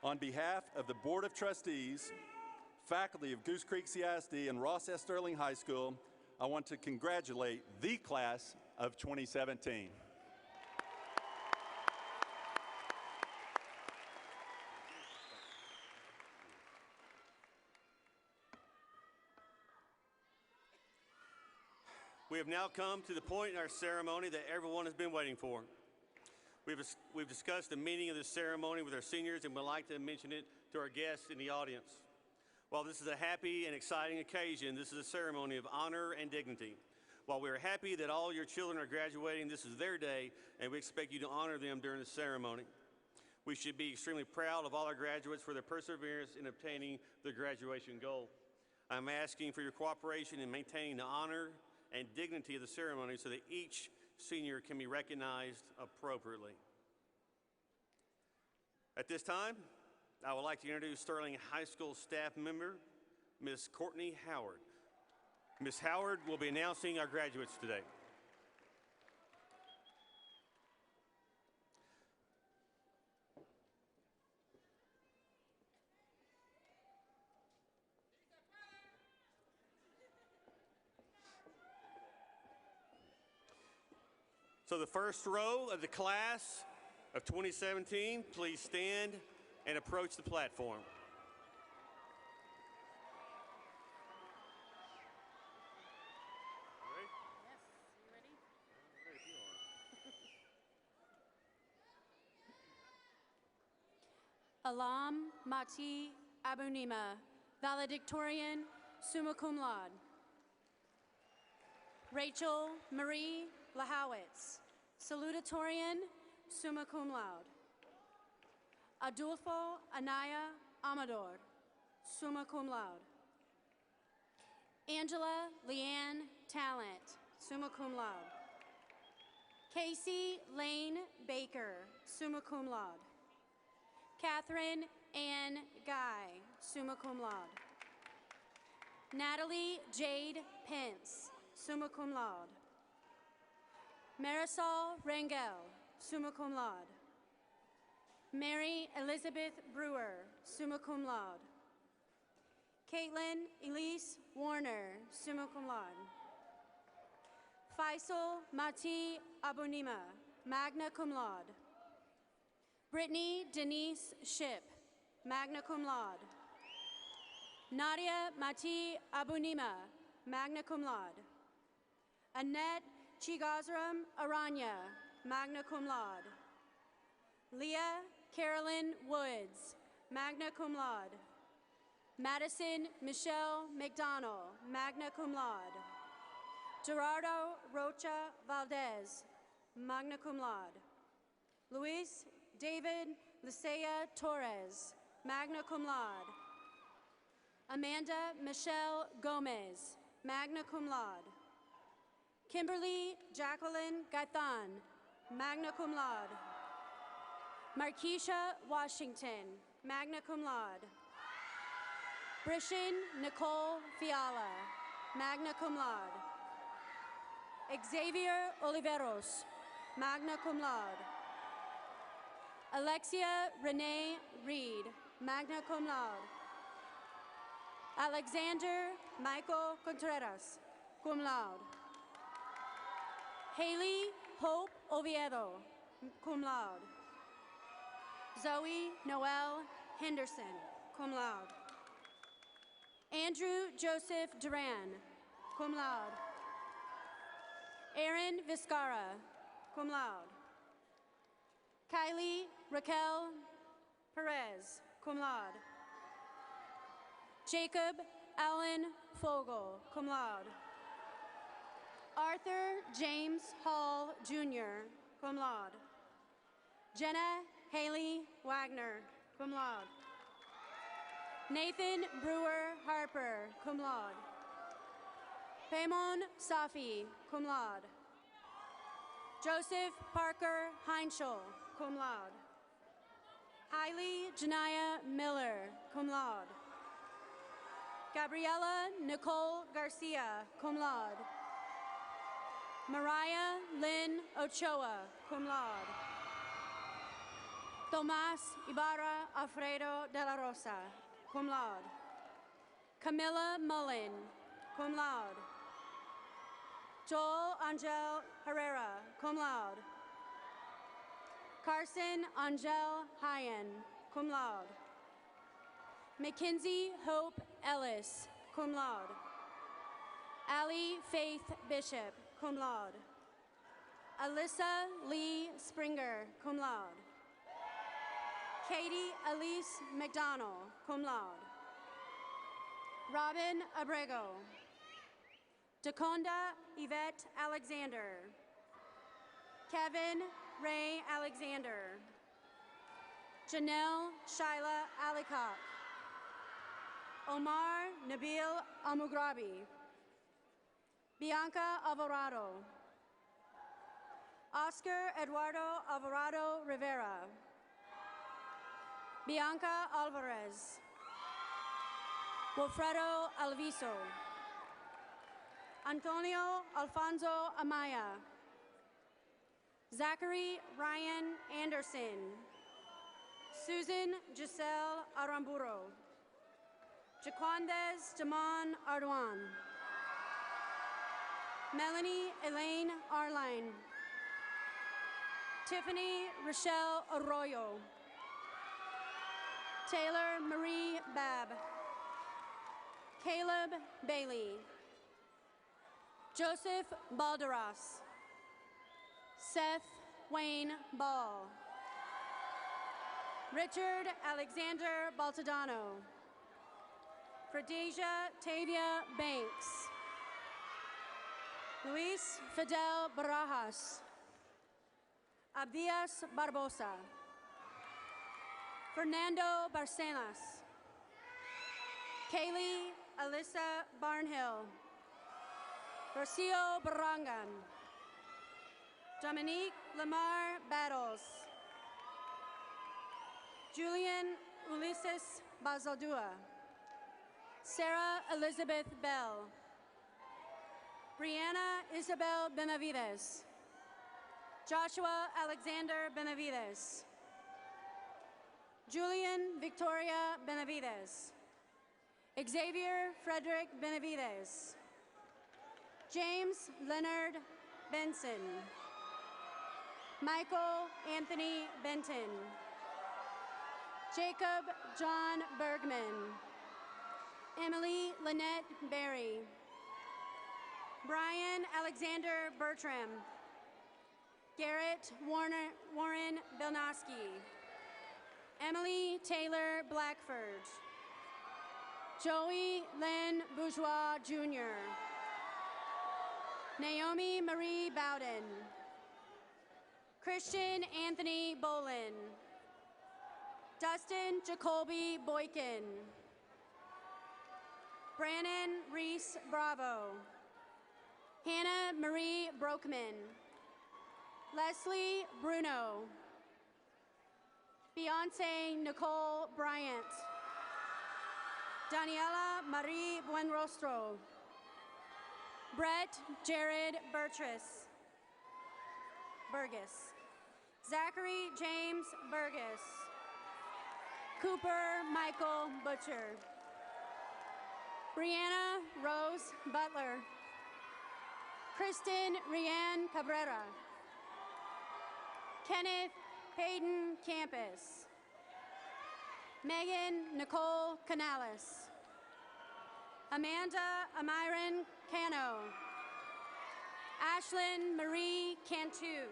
On behalf of the Board of Trustees, faculty of Goose Creek CISD and Ross S. Sterling High School, I want to congratulate the class of 2017. We have now come to the point in our ceremony that everyone has been waiting for. We've discussed the meaning of this ceremony with our seniors and would like to mention it to our guests in the audience. While this is a happy and exciting occasion, this is a ceremony of honor and dignity. While we are happy that all your children are graduating, this is their day, and we expect you to honor them during the ceremony. We should be extremely proud of all our graduates for their perseverance in obtaining their graduation goal. I'm asking for your cooperation in maintaining the honor and dignity of the ceremony so that each senior can be recognized appropriately. At this time, I would like to introduce Sterling High School staff member, Ms. Courtney Howard. Ms. Howard will be announcing our graduates today. So the first row of the class of 2017, please stand and approach the platform. Alam Mati Abunima, valedictorian, summa cum laude. Rachel Marie Lahowitz, salutatorian, summa cum laude. Adolfo Anaya Amador, summa cum laude. Angela Leanne Talent, summa cum laude. Casey Lane Baker, summa cum laude. Catherine Ann Guy, summa cum laude. Natalie Jade Pence, summa cum laude. Marisol Rangel, summa cum laude. Mary Elizabeth Brewer, summa cum laude. Caitlin Elise Warner, summa cum laude. Faisal Mati Abunima, magna cum laude. Brittany Denise Ship, magna cum laude. Nadia Mati Abunima, magna cum laude. Annette Chigazram Aranya, magna cum laude. Leah Carolyn Woods, magna cum laude. Madison Michelle McDonald, magna cum laude. Gerardo Rocha Valdez, magna cum laude. Luis David Lisea Torres, magna cum laude. Amanda Michelle Gomez, magna cum laude. Kimberly Jacqueline Gaithan, magna cum laude. Markeisha Washington, magna cum laude. Brishan Nicole Fiala, magna cum laude. Xavier Oliveros, magna cum laude. Alexia Renee Reed, magna cum laude. Alexander Michael Contreras, cum laude. Haley Hope Oviedo, cum laude. Zoe Noel Henderson, cum laude. Andrew Joseph Duran, cum laude. Aaron Vizcara, cum laude. Kylie Raquel Perez, cum laude. Jacob Allen Fogel, cum laude. Arthur James Hall, Jr., cum laude. Jenna Haley Wagner, cum laude. Nathan Brewer Harper, cum laude. Paimon Safi, cum laude. Joseph Parker Heinschel, cum laude. Hailey Janaya Miller, cum laude. Gabriela Nicole Garcia, cum laude. Mariah Lynn Ochoa, cum laude. Tomas Ibarra Alfredo de la Rosa, cum laude. Camilla Mullen, cum laude. Joel Angel Herrera, cum laude. Carson Angel Hyen, cum laude. Mackenzie Hope Ellis, cum laude. Allie Faith Bishop, cum laude. Alyssa Lee Springer, cum laude. Katie Elise McDonald, cum laude. Robin Abrego. Daconda Yvette Alexander. Kevin Ray Alexander. Janelle Shyla Alicock. Omar Nabil Almugrabi. Bianca Alvarado. Oscar Eduardo Alvarado Rivera. Bianca Alvarez. Wilfredo Alviso. Antonio Alfonso Amaya. Zachary Ryan Anderson. Susan Giselle Aramburo. Jaquandez Damon Arduan. Melanie Elaine Arline. Tiffany Rochelle Arroyo. Taylor Marie Babb. Caleb Bailey. Joseph Balderas. Seth Wayne Ball. Richard Alexander Baltadano. Fredesia Tavia Banks. Luis Fidel Barajas. Abdias Barbosa. Fernando Barcenas. Kaylee Alyssa Barnhill. Rocio Barangan. Dominique Lamar Battles. Julian Ulysses Bazaldua. Sarah Elizabeth Bell. Brianna Isabel Benavides. Joshua Alexander Benavides. Julian Victoria Benavides. Xavier Frederick Benavides. James Leonard Benson. Michael Anthony Benton. Jacob John Bergman. Emily Lynette Berry. Brian Alexander Bertram. Garrett Warren Belnoski. Emily Taylor Blackford. Joey Lynn Bourgeois Jr. Naomi Marie Bowden. Christian Anthony Bolin. Dustin Jacoby Boykin. Brannon Reese Bravo. Hannah Marie Brokeman. Leslie Bruno. Beyonce Nicole Bryant. Daniela Marie Buenrostro. Brett Jared Burgess. Zachary James Burgess. Cooper Michael Butcher. Brianna Rose Butler. Kristen Rianne Cabrera. Kenneth Payton Campus. Megan Nicole Canales. Amanda Amiran Cano. Ashlyn Marie Cantu.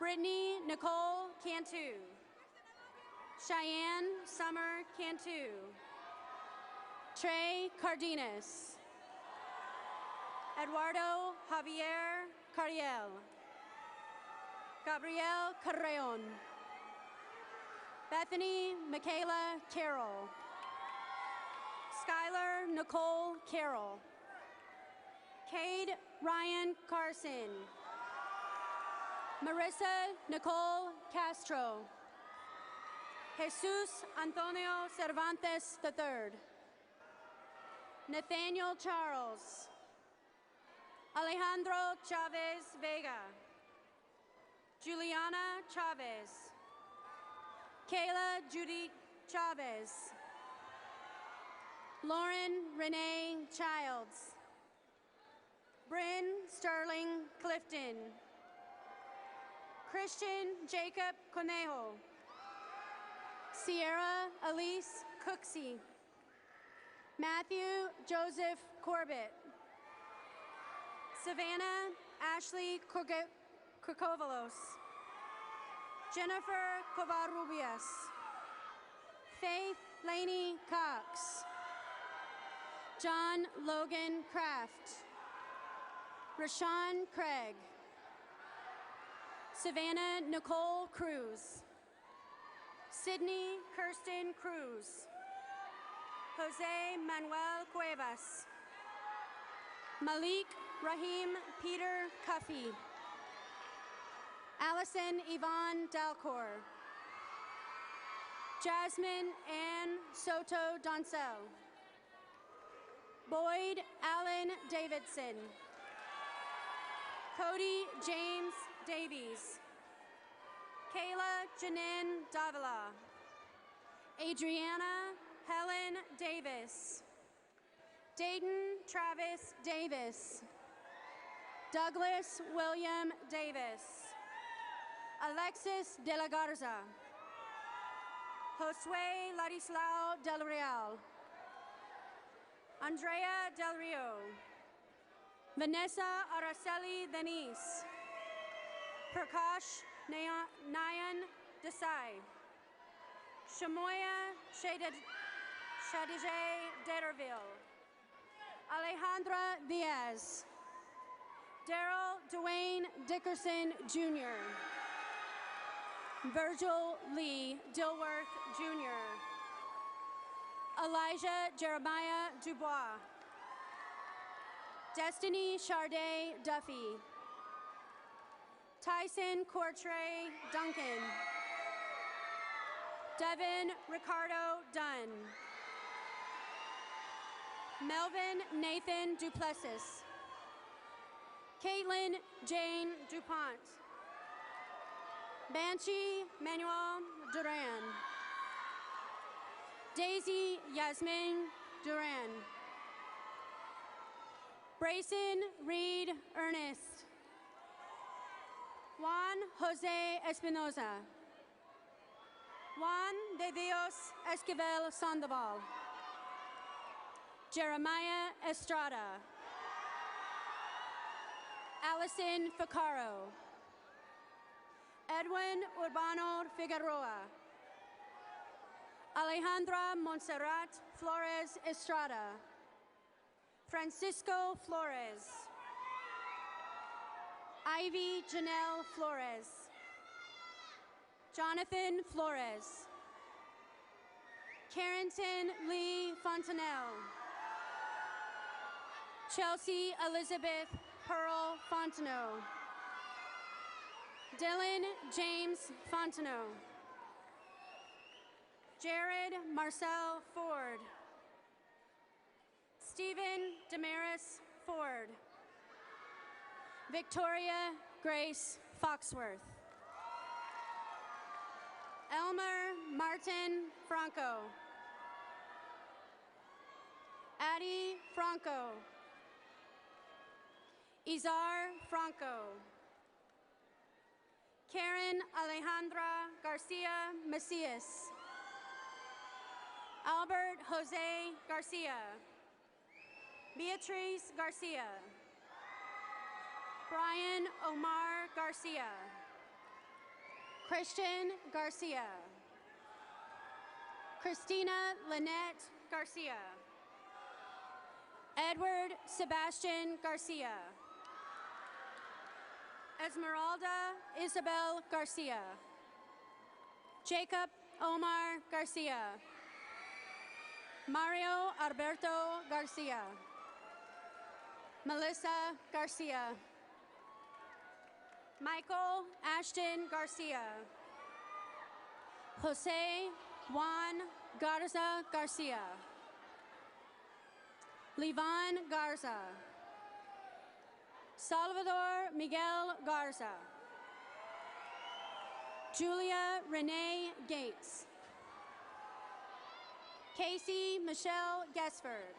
Brittany Nicole Cantu. Cheyenne Summer Cantu. Trey Cardenas. Eduardo Javier Carriel. Gabrielle Carreon. Bethany Michaela Carroll. Skylar Nicole Carroll. Cade Ryan Carson. Marissa Nicole Castro. Jesus Antonio Cervantes III. Nathaniel Charles. Alejandro Chavez Vega. Juliana Chavez. Kayla Judy Chavez. Lauren Renee Childs. Bryn Sterling Clifton. Christian Jacob Conejo. Sierra Elise Cooksey. Matthew Joseph Corbett. Savannah Ashley Kurkovalos. Jennifer Covarrubias. Faith Laney Cox. John Logan Kraft. Rashawn Craig. Savannah Nicole Cruz. Sydney Kirsten Cruz. Jose Manuel Cuevas. Malik Rahim Peter Cuffey. Allison Yvonne Dalcor. Jasmine Ann Soto Doncel. Boyd Allen Davidson. Cody James Davies. Kayla Janine Davila. Adriana Helen Davis. Dayton Travis Davis. Douglas William Davis. Alexis De La Garza. Josue Ladislao Del Real. Andrea Del Rio. Vanessa Araceli Denise. Prakash Nayan Desai. Shamoya Shadijay Detterville. Alejandra Diaz. Daryl Dwayne Dickerson Jr. Virgil Lee Dilworth Jr. Elijah Jeremiah Dubois. Destiny Charday Duffy. Tyson Courtray Duncan. Devin Ricardo Dunn. Melvin Nathan Duplessis. Caitlin Jane DuPont. Banshee Manuel Duran. Daisy Yasmin Duran. Brayson Reed Ernest. Juan Jose Espinoza. Juan de Dios Esquivel Sandoval. Jeremiah Estrada. Allison Ficaro. Edwin Urbano Figueroa. Alejandra Montserrat Flores Estrada. Francisco Flores. Ivy Janelle Flores. Jonathan Flores. Carrington Lee Fontanelle. Chelsea Elizabeth Pearl Fontenot. Dylan James Fontenot. Jared Marcel Ford. Stephen Damaris Ford. Victoria Grace Foxworth. Elmer Martin Franco. Addie Franco. Izar Franco. Karen Alejandra Garcia Macias. Albert Jose Garcia. Beatriz Garcia. Brian Omar Garcia. Christian Garcia. Christina Lynette Garcia. Edward Sebastian Garcia. Esmeralda Isabel Garcia. Jacob Omar Garcia. Mario Alberto Garcia. Melissa Garcia. Michael Ashton Garcia. Jose Juan Garza Garcia. Levon Garza. Salvador Miguel Garza. Julia Renee Gates. Casey Michelle Gesford.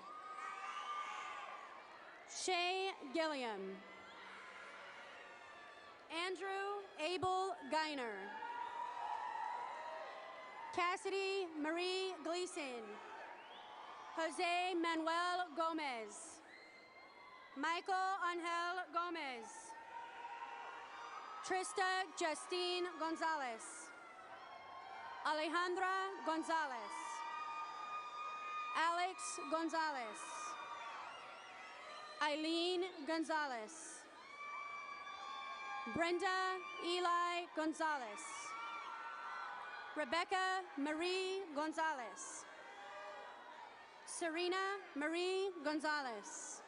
Shay Gilliam. Andrew Abel Geiner. Cassidy Marie Gleason. Jose Manuel Gomez. Michael Angel Gomez. Trista Justine Gonzalez. Alejandra Gonzalez. Alex Gonzalez. Eileen Gonzalez. Brenda Eli Gonzalez. Rebecca Marie Gonzalez. Serena Marie Gonzalez.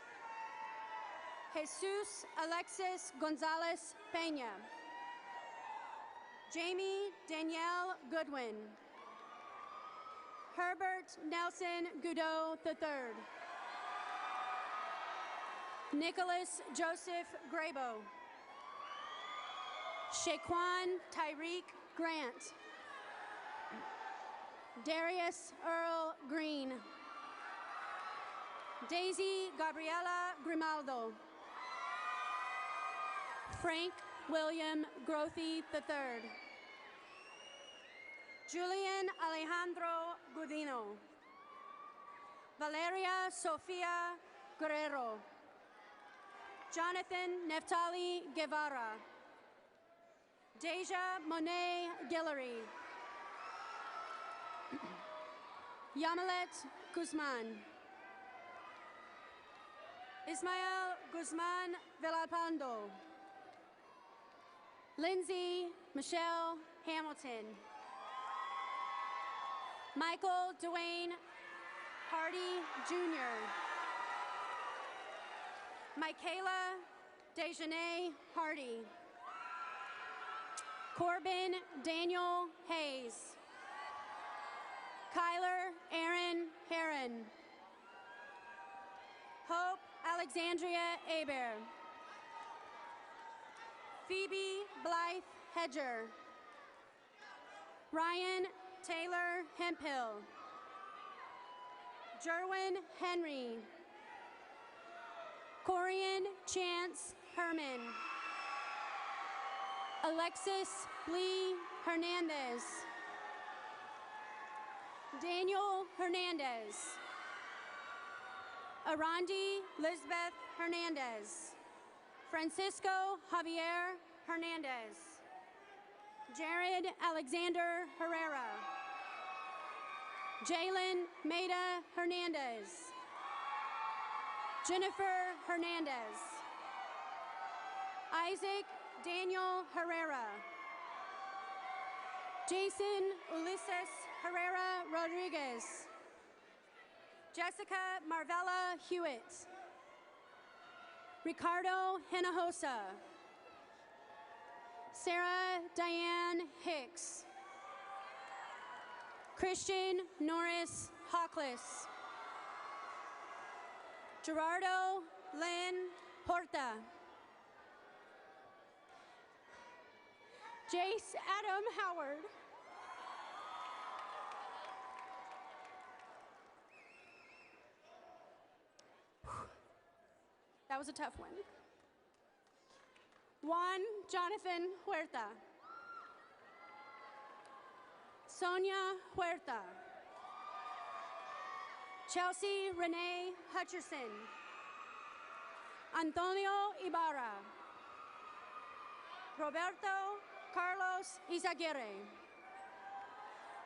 Jesus Alexis Gonzalez Peña. Jamie Danielle Goodwin. Herbert Nelson Goudot III. Nicholas Joseph Grabo. Shaquan Tyreek Grant. Darius Earl Green. Daisy Gabriela Grimaldo. Frank William Grothy III. Julian Alejandro Gudino. Valeria Sofia Guerrero. Jonathan Neftali Guevara. Deja Monet Guillory. Yamilet Guzman. Ismael Guzman Villalpando. Lindsay Michelle Hamilton. Michael Dwayne Hardy Jr. Michaela Dejanay Hardy. Corbin Daniel Hayes. Kyler Aaron Heron. Hope Alexandria Aber. Phoebe Blythe Hedger. Ryan Taylor Hemphill. Jerwin Henry. Corian Chance Herman. Alexis Lee Hernandez. Daniel Hernandez. Arandi Lisbeth Hernandez. Francisco Javier Hernandez. Jared Alexander Herrera. Jalen Maida Hernandez. Jennifer Hernandez. Isaac Daniel Herrera. Jason Ulises Herrera Rodriguez. Jessica Marvella Hewitt. Ricardo Hinojosa. Sarah Diane Hicks. Christian Norris Hawkless. Gerardo Lynn Porta. Jace Adam Howard. That was a tough one. Juan Jonathan Huerta. Sonia Huerta. Chelsea Renee Hutcherson. Antonio Ibarra. Roberto Carlos Izaguirre.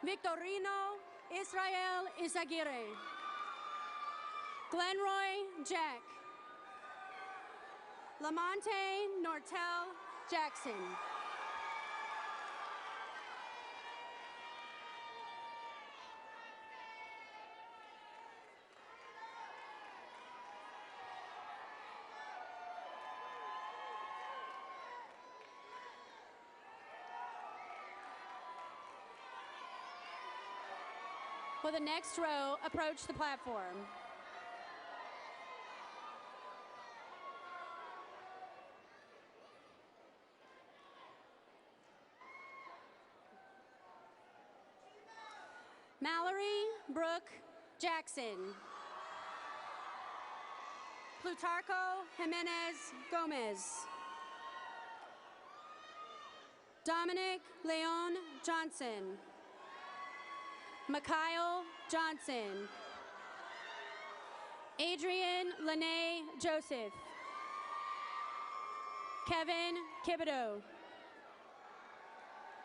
Victorino Israel Izaguirre. Glenroy Jack. Lamonte Nortel Jackson. For the next row, approach the platform. Mallory Brooke Jackson. Plutarco Jimenez Gomez. Dominic Leon Johnson. Mikhail Johnson. Adrian Lene Joseph. Kevin Kibido.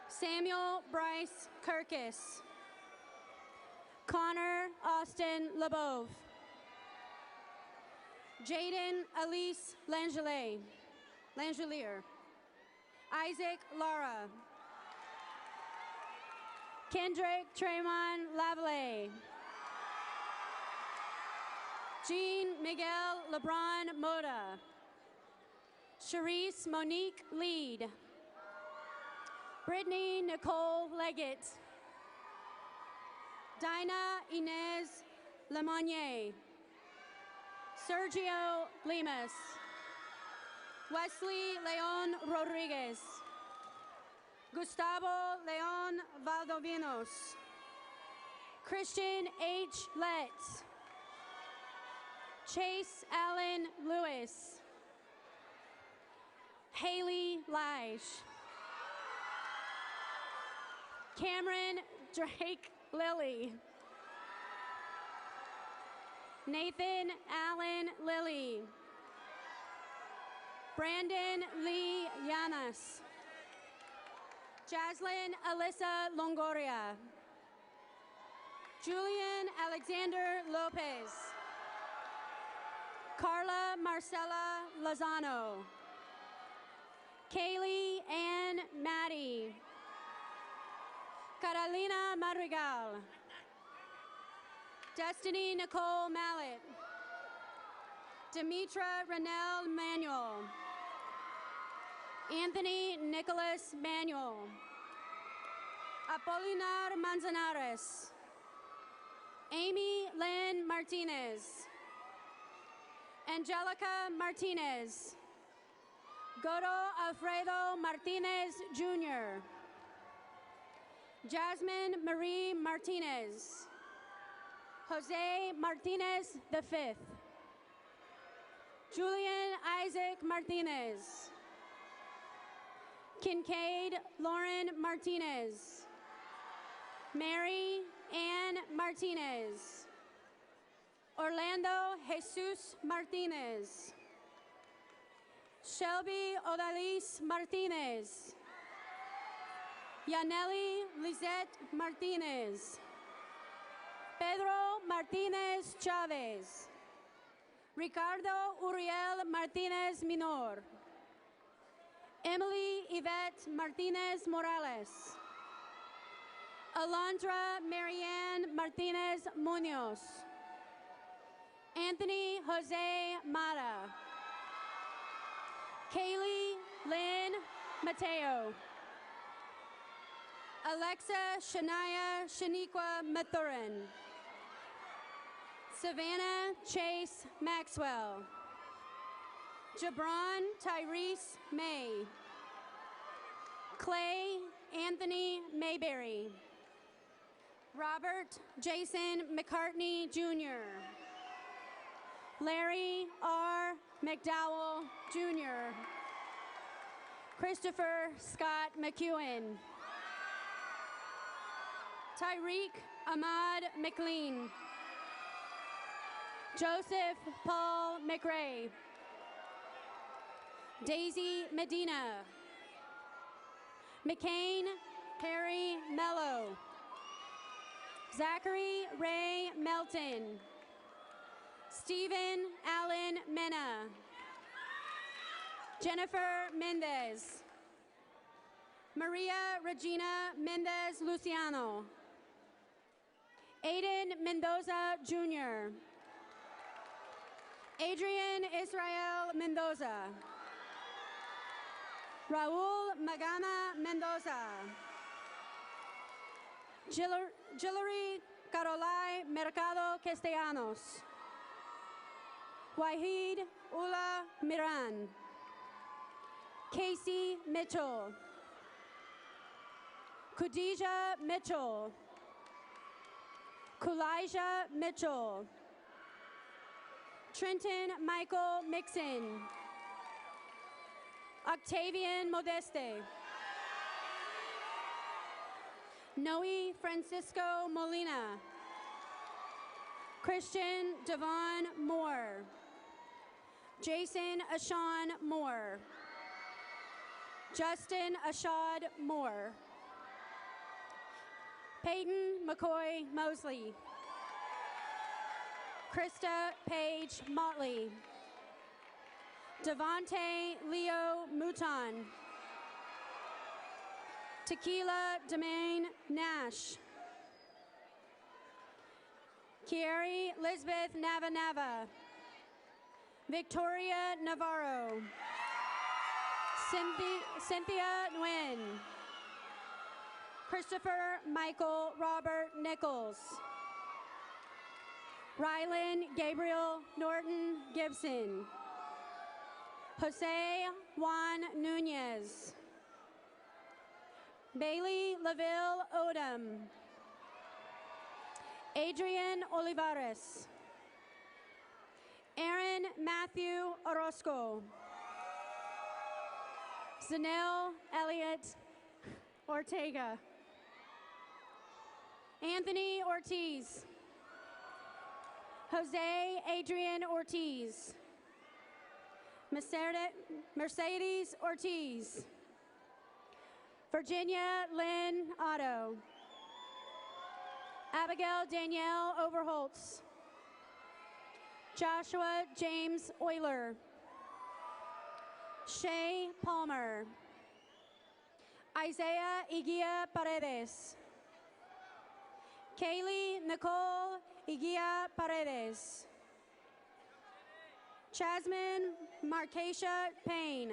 Samuel Bryce Kirkus. Connor Austin LeBeau. Jaden Elise Langelier. Isaac Lara. Kendrick Tremont Lavallee. Jean Miguel LeBron Moda. Charisse Monique Lead. Brittany Nicole Leggett. Dinah Inez Lemonnier. Sergio Lemus. Wesley Leon Rodriguez. Gustavo Leon Valdovinos. Christian H. Letts. Chase Allen Lewis. Haley Lige. Cameron Drake Lilly. Nathan Allen Lilly. Brandon Lee Llanas. Jaslyn Alyssa Longoria. Julian Alexander Lopez. Carla Marcela Lozano. Kaylee Ann Maddie. Carolina Madrigal. Destiny Nicole Mallet. Demetra Renelle Manuel. Anthony Nicholas Manuel. Apolinar Manzanares. Amy Lynn Martinez. Angelica Martinez. Godo Alfredo Martinez Jr. Jasmine Marie Martinez. Jose Martinez V. Julian Isaac Martinez. Kincaid Lauren Martinez. Mary Ann Martinez. Orlando Jesus Martinez. Shelby Odalis Martinez. Yaneli Lizette Martinez. Pedro Martinez Chavez. Ricardo Uriel Martinez Minor. Emily Yvette Martinez Morales. Alondra Marianne Martinez Munoz. Anthony Jose Mata. Kaylee Lynn Mateo. Alexa Shania Shaniqua Mathurin. Savannah Chase Maxwell. Jabron Tyrese May. Clay Anthony Mayberry. Robert Jason McCartney Jr. Larry R. McDowell Jr. Christopher Scott McEwen. Tyreek Ahmad McLean. Joseph Paul McRae. Daisy Medina. McCain Harry Mello. Zachary Ray Melton. Stephen Allen Mena. Jennifer Mendez. Maria Regina Mendez Luciano. Aiden Mendoza Jr. Adrian Israel Mendoza. Raul Magana Mendoza. Jillery Carolai Mercado Castellanos. Wahid Ula Miran. Casey Mitchell. Khadijah Mitchell. Kulija Mitchell. Trenton Michael Mixon. Octavian Modeste. Noe Francisco Molina. Christian Devon Moore. Jason Ashawn Moore. Justin Ashad Moore. Peyton McCoy Mosley. Krista Paige Motley. Devontae Leo Mouton. Tequila Demaine Nash. Kieri Lisbeth Nava Nava. Victoria Navarro. Cynthia Nguyen. Christopher Michael Robert Nichols. Rylan Gabriel Norton Gibson. Jose Juan Nunez. Bailey Laville Odom. Adrian Olivares. Aaron Matthew Orozco. Zanelle Elliott Ortega. Anthony Ortiz. Jose Adrian Ortiz. Mercedes Ortiz. Virginia Lynn Otto. Abigail Danielle Overholtz. Joshua James Euler. Shay Palmer. Isaiah Iguia Paredes. Kaylee Nicole Iguia Paredes. Jasmine Marcacia Payne.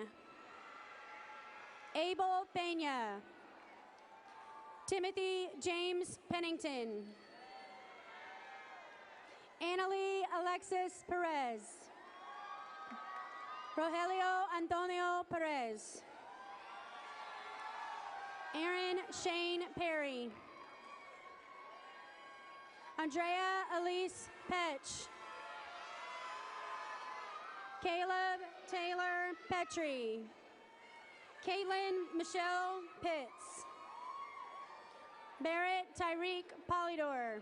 Abel Pena. Timothy James Pennington. Annalie Alexis Perez. Rogelio Antonio Perez. Aaron Shane Perry. Andrea Elise Petch. Caleb Taylor Petrie. Caitlin Michelle Pitts. Barrett Tyreek Polydor.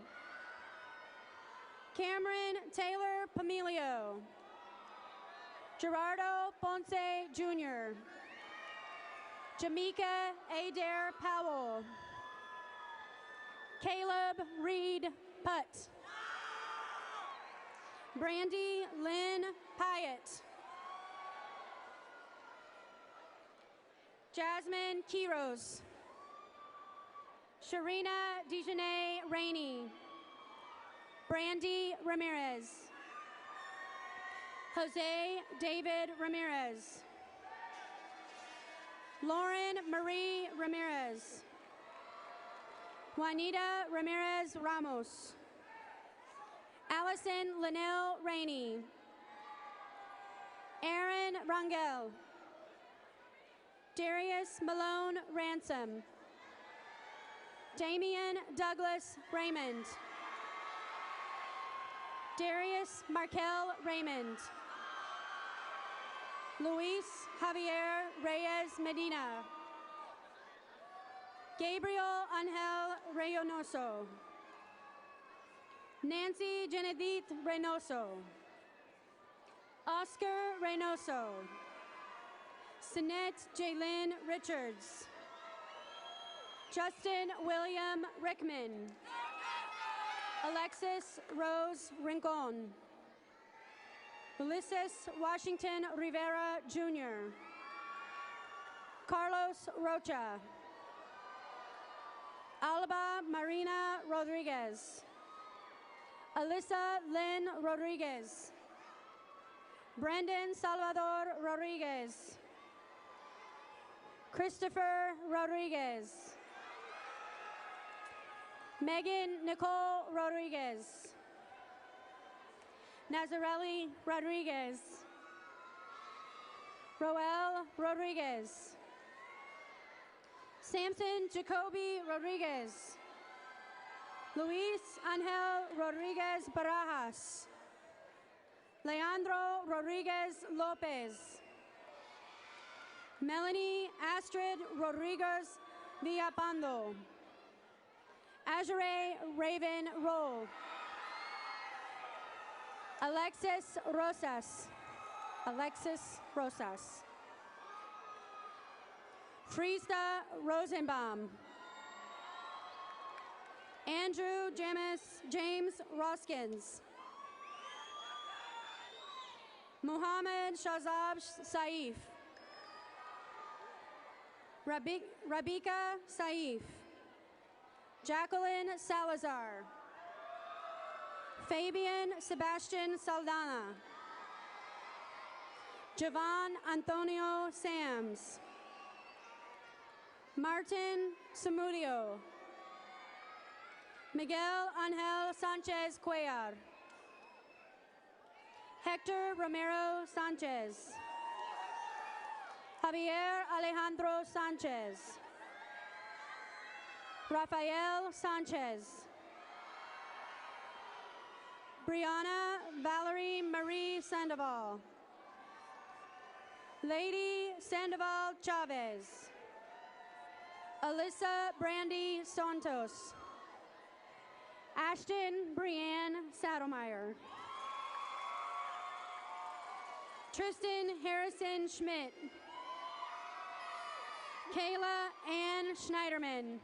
Cameron Taylor Pamelio. Gerardo Ponce Jr. Jamaica Adair Powell. Caleb Reed Putt. Brandy Lynn Hyatt. Jasmine Quiros. Sharina Dejanay Rainey. Brandy Ramirez. Jose David Ramirez. Lauren Marie Ramirez. Juanita Ramirez Ramos. Allison Linnell Rainey. Aaron Rangel. Darius Malone Ransom. Damian Douglas Raymond. Darius Markel Raymond. Luis Javier Reyes Medina. Gabriel Angel Reynoso. Nancy Genedith Reynoso. Oscar Reynoso. Sinette Jaylyn Richards. Justin William Rickman. Alexis Rose Rincon. Ulysses Washington Rivera Jr. Carlos Rocha. Alba Marina Rodriguez. Alyssa Lynn Rodriguez. Brendan Salvador Rodriguez. Christopher Rodriguez. Megan Nicole Rodriguez. Nazarelli Rodriguez. Roel Rodriguez. Samson Jacoby Rodriguez. Luis Angel Rodriguez Barajas. Leandro Rodriguez Lopez. Melanie Astrid Rodriguez Villapando. Azure Raven Roll. Alexis Rosas. Alexis Rosas. Friesta Rosenbaum. Andrew James Roskins. Muhammad Shazab Saif. Rabika Saif. Jacqueline Salazar. Fabian Sebastian Saldana. Javon Antonio Sams. Martin Samudio. Miguel Angel Sanchez Cuellar. Hector Romero Sanchez. Javier Alejandro Sanchez. Rafael Sanchez. Brianna Valerie Marie Sandoval. Lady Sandoval Chavez. Alyssa Brandy Santos. Ashton Brianne Saddlemeyer. Tristan Harrison Schmidt. Kayla Ann Schneiderman.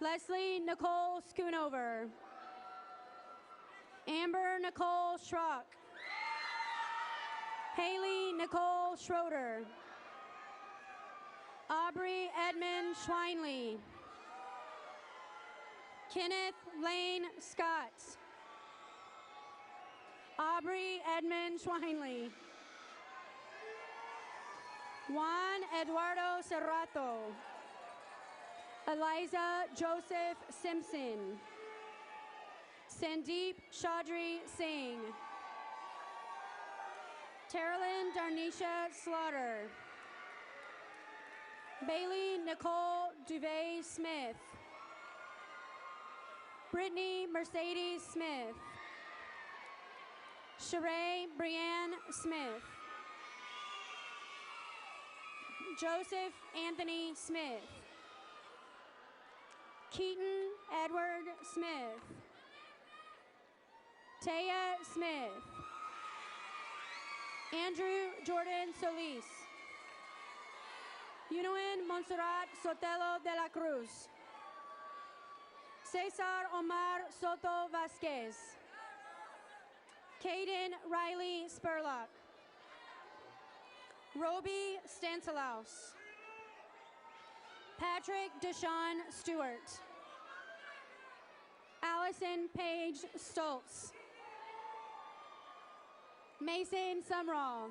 Leslie Nicole Schoonover. Amber Nicole Schrock. Haley Nicole Schroeder. Aubrey Edmund Schweinley. Kenneth Lane Scott. Aubrey Edmund Schweinley. Juan Eduardo Serrato. Eliza Joseph Simpson. Sandeep Chaudhry Singh. Terilyn Darnisha Slaughter. Bailey Nicole Duvay Smith. Brittany Mercedes Smith. Sheree Brianne Smith. Joseph Anthony Smith. Keaton Edward Smith. Taya Smith. Andrew Jordan Solis. Yunuen Montserrat Sotelo de la Cruz. Cesar Omar Soto Vasquez. Caden Riley Spurlock. Roby Stanislaus. Patrick Deshaun Stewart. Allison Paige Stoltz. Mason Sumrall.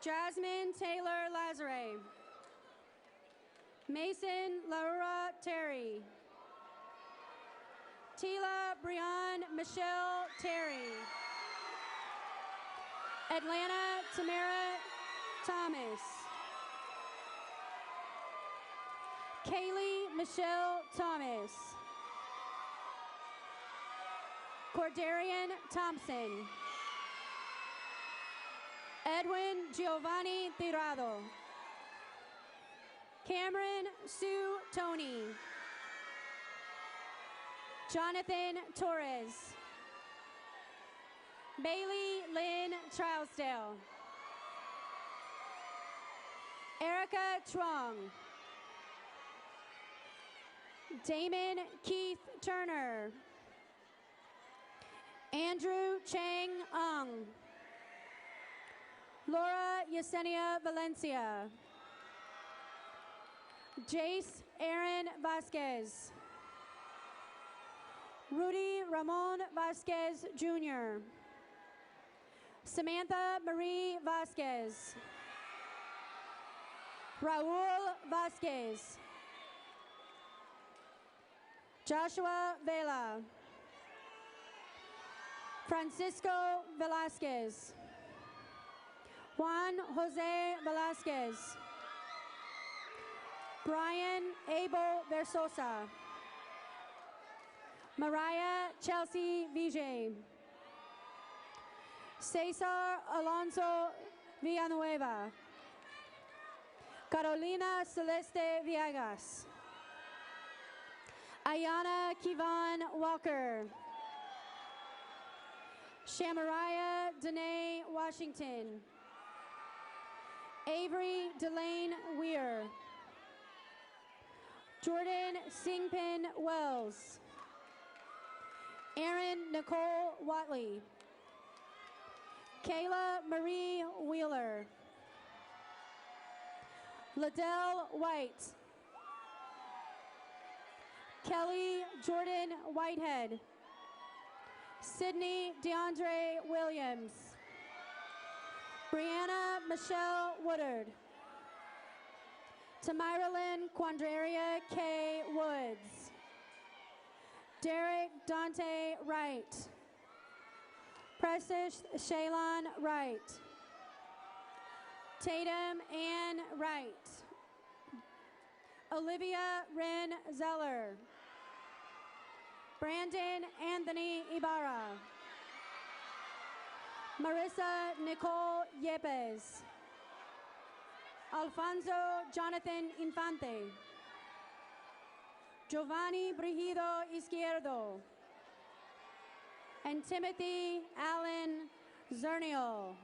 Jasmine Taylor Lazare. Mason Laura Terry. Tila Brian Michelle Terry. Atlanta Tamara Thomas. Kaylee Michelle Thomas. Cordarian Thompson. Edwin Giovanni Tirado. Cameron Sue Tony. Jonathan Torres. Bailey Lynn Trousdale. Erica Trong. Damon Keith Turner. Andrew Chang Ung. Laura Yesenia Valencia. Jace Aaron Vasquez. Rudy Ramon Vasquez Jr. Samantha Marie Vasquez. Raul Vasquez. Joshua Vela. Francisco Velasquez. Juan Jose Velasquez. Brian Abel Versosa. Mariah Chelsea Vijay. Cesar Alonso Villanueva. Carolina Celeste Villegas. Ayana Kivan Walker. Shamariah Danae Washington. Avery Delane Weir. Jordan Singpin Wells. Erin Nicole Watley. Kayla Marie Wheeler. Liddell White. Kelly Jordan Whitehead. Sydney DeAndre Williams. Brianna Michelle Woodard. Tamiralyn Quandraria K. Woods. Derek Dante Wright. Precious Shaylon Wright. Tatum Ann Wright. Olivia Wren Zeller. Brandon Anthony Ibarra. Marissa Nicole Yepes. Alfonso Jonathan Infante. Giovanni Brigido Izquierdo. And Timothy Allen Zernial.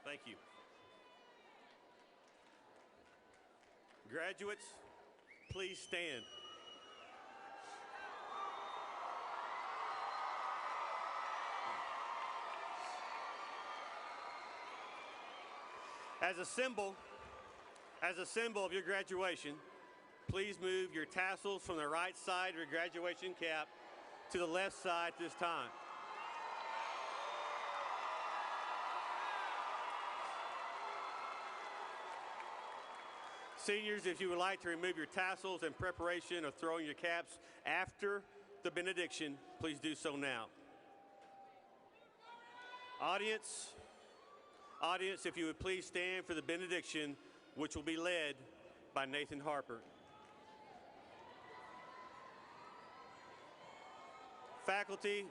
Thank you. Graduates, please stand. As a symbol of your graduation, please move your tassels from the right side of your graduation cap to the left side this time. Seniors, if you would like to remove your tassels in preparation of throwing your caps after the benediction, please do so now. Audience, if you would please stand for the benediction, which will be led by Nathan Harper. Faculty,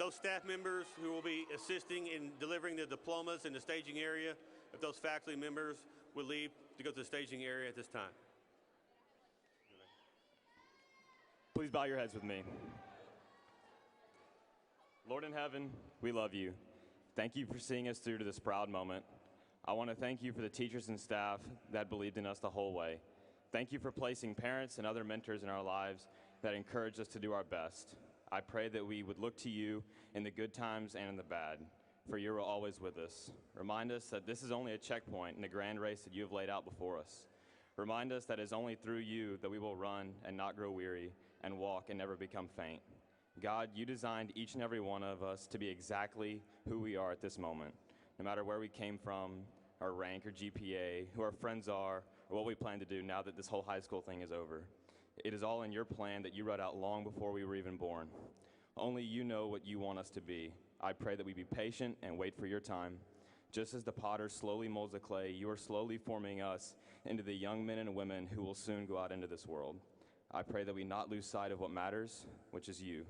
those staff members who will be assisting in delivering the diplomas in the staging area, if those faculty members would leave to go to the staging area at this time. Please bow your heads with me. Lord in heaven, we love you. Thank you for seeing us through to this proud moment. I want to thank you for the teachers and staff that believed in us the whole way. Thank you for placing parents and other mentors in our lives that encouraged us to do our best. I pray that we would look to you in the good times and in the bad, for you are always with us. Remind us that this is only a checkpoint in the grand race that you have laid out before us. Remind us that it is only through you that we will run and not grow weary, and walk and never become faint. God, you designed each and every one of us to be exactly who we are at this moment, no matter where we came from, our rank or GPA, who our friends are, or what we plan to do now that this whole high school thing is over. It is all in your plan that you wrote out long before we were even born. Only you know what you want us to be. I pray that we be patient and wait for your time. Just as the potter slowly molds the clay, you are slowly forming us into the young men and women who will soon go out into this world. I pray that we not lose sight of what matters, which is you.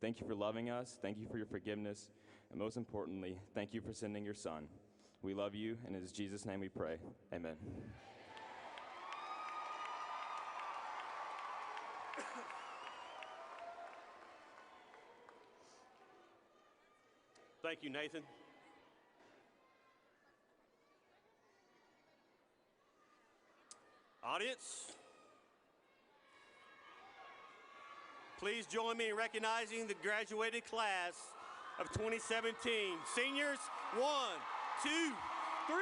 Thank you for loving us. Thank you for your forgiveness. And most importantly, thank you for sending your son. We love you, and it is in Jesus' name we pray. Amen. Thank you, Nathan. Audience, please join me in recognizing the graduated class of 2017. Seniors, 1, 2, 3.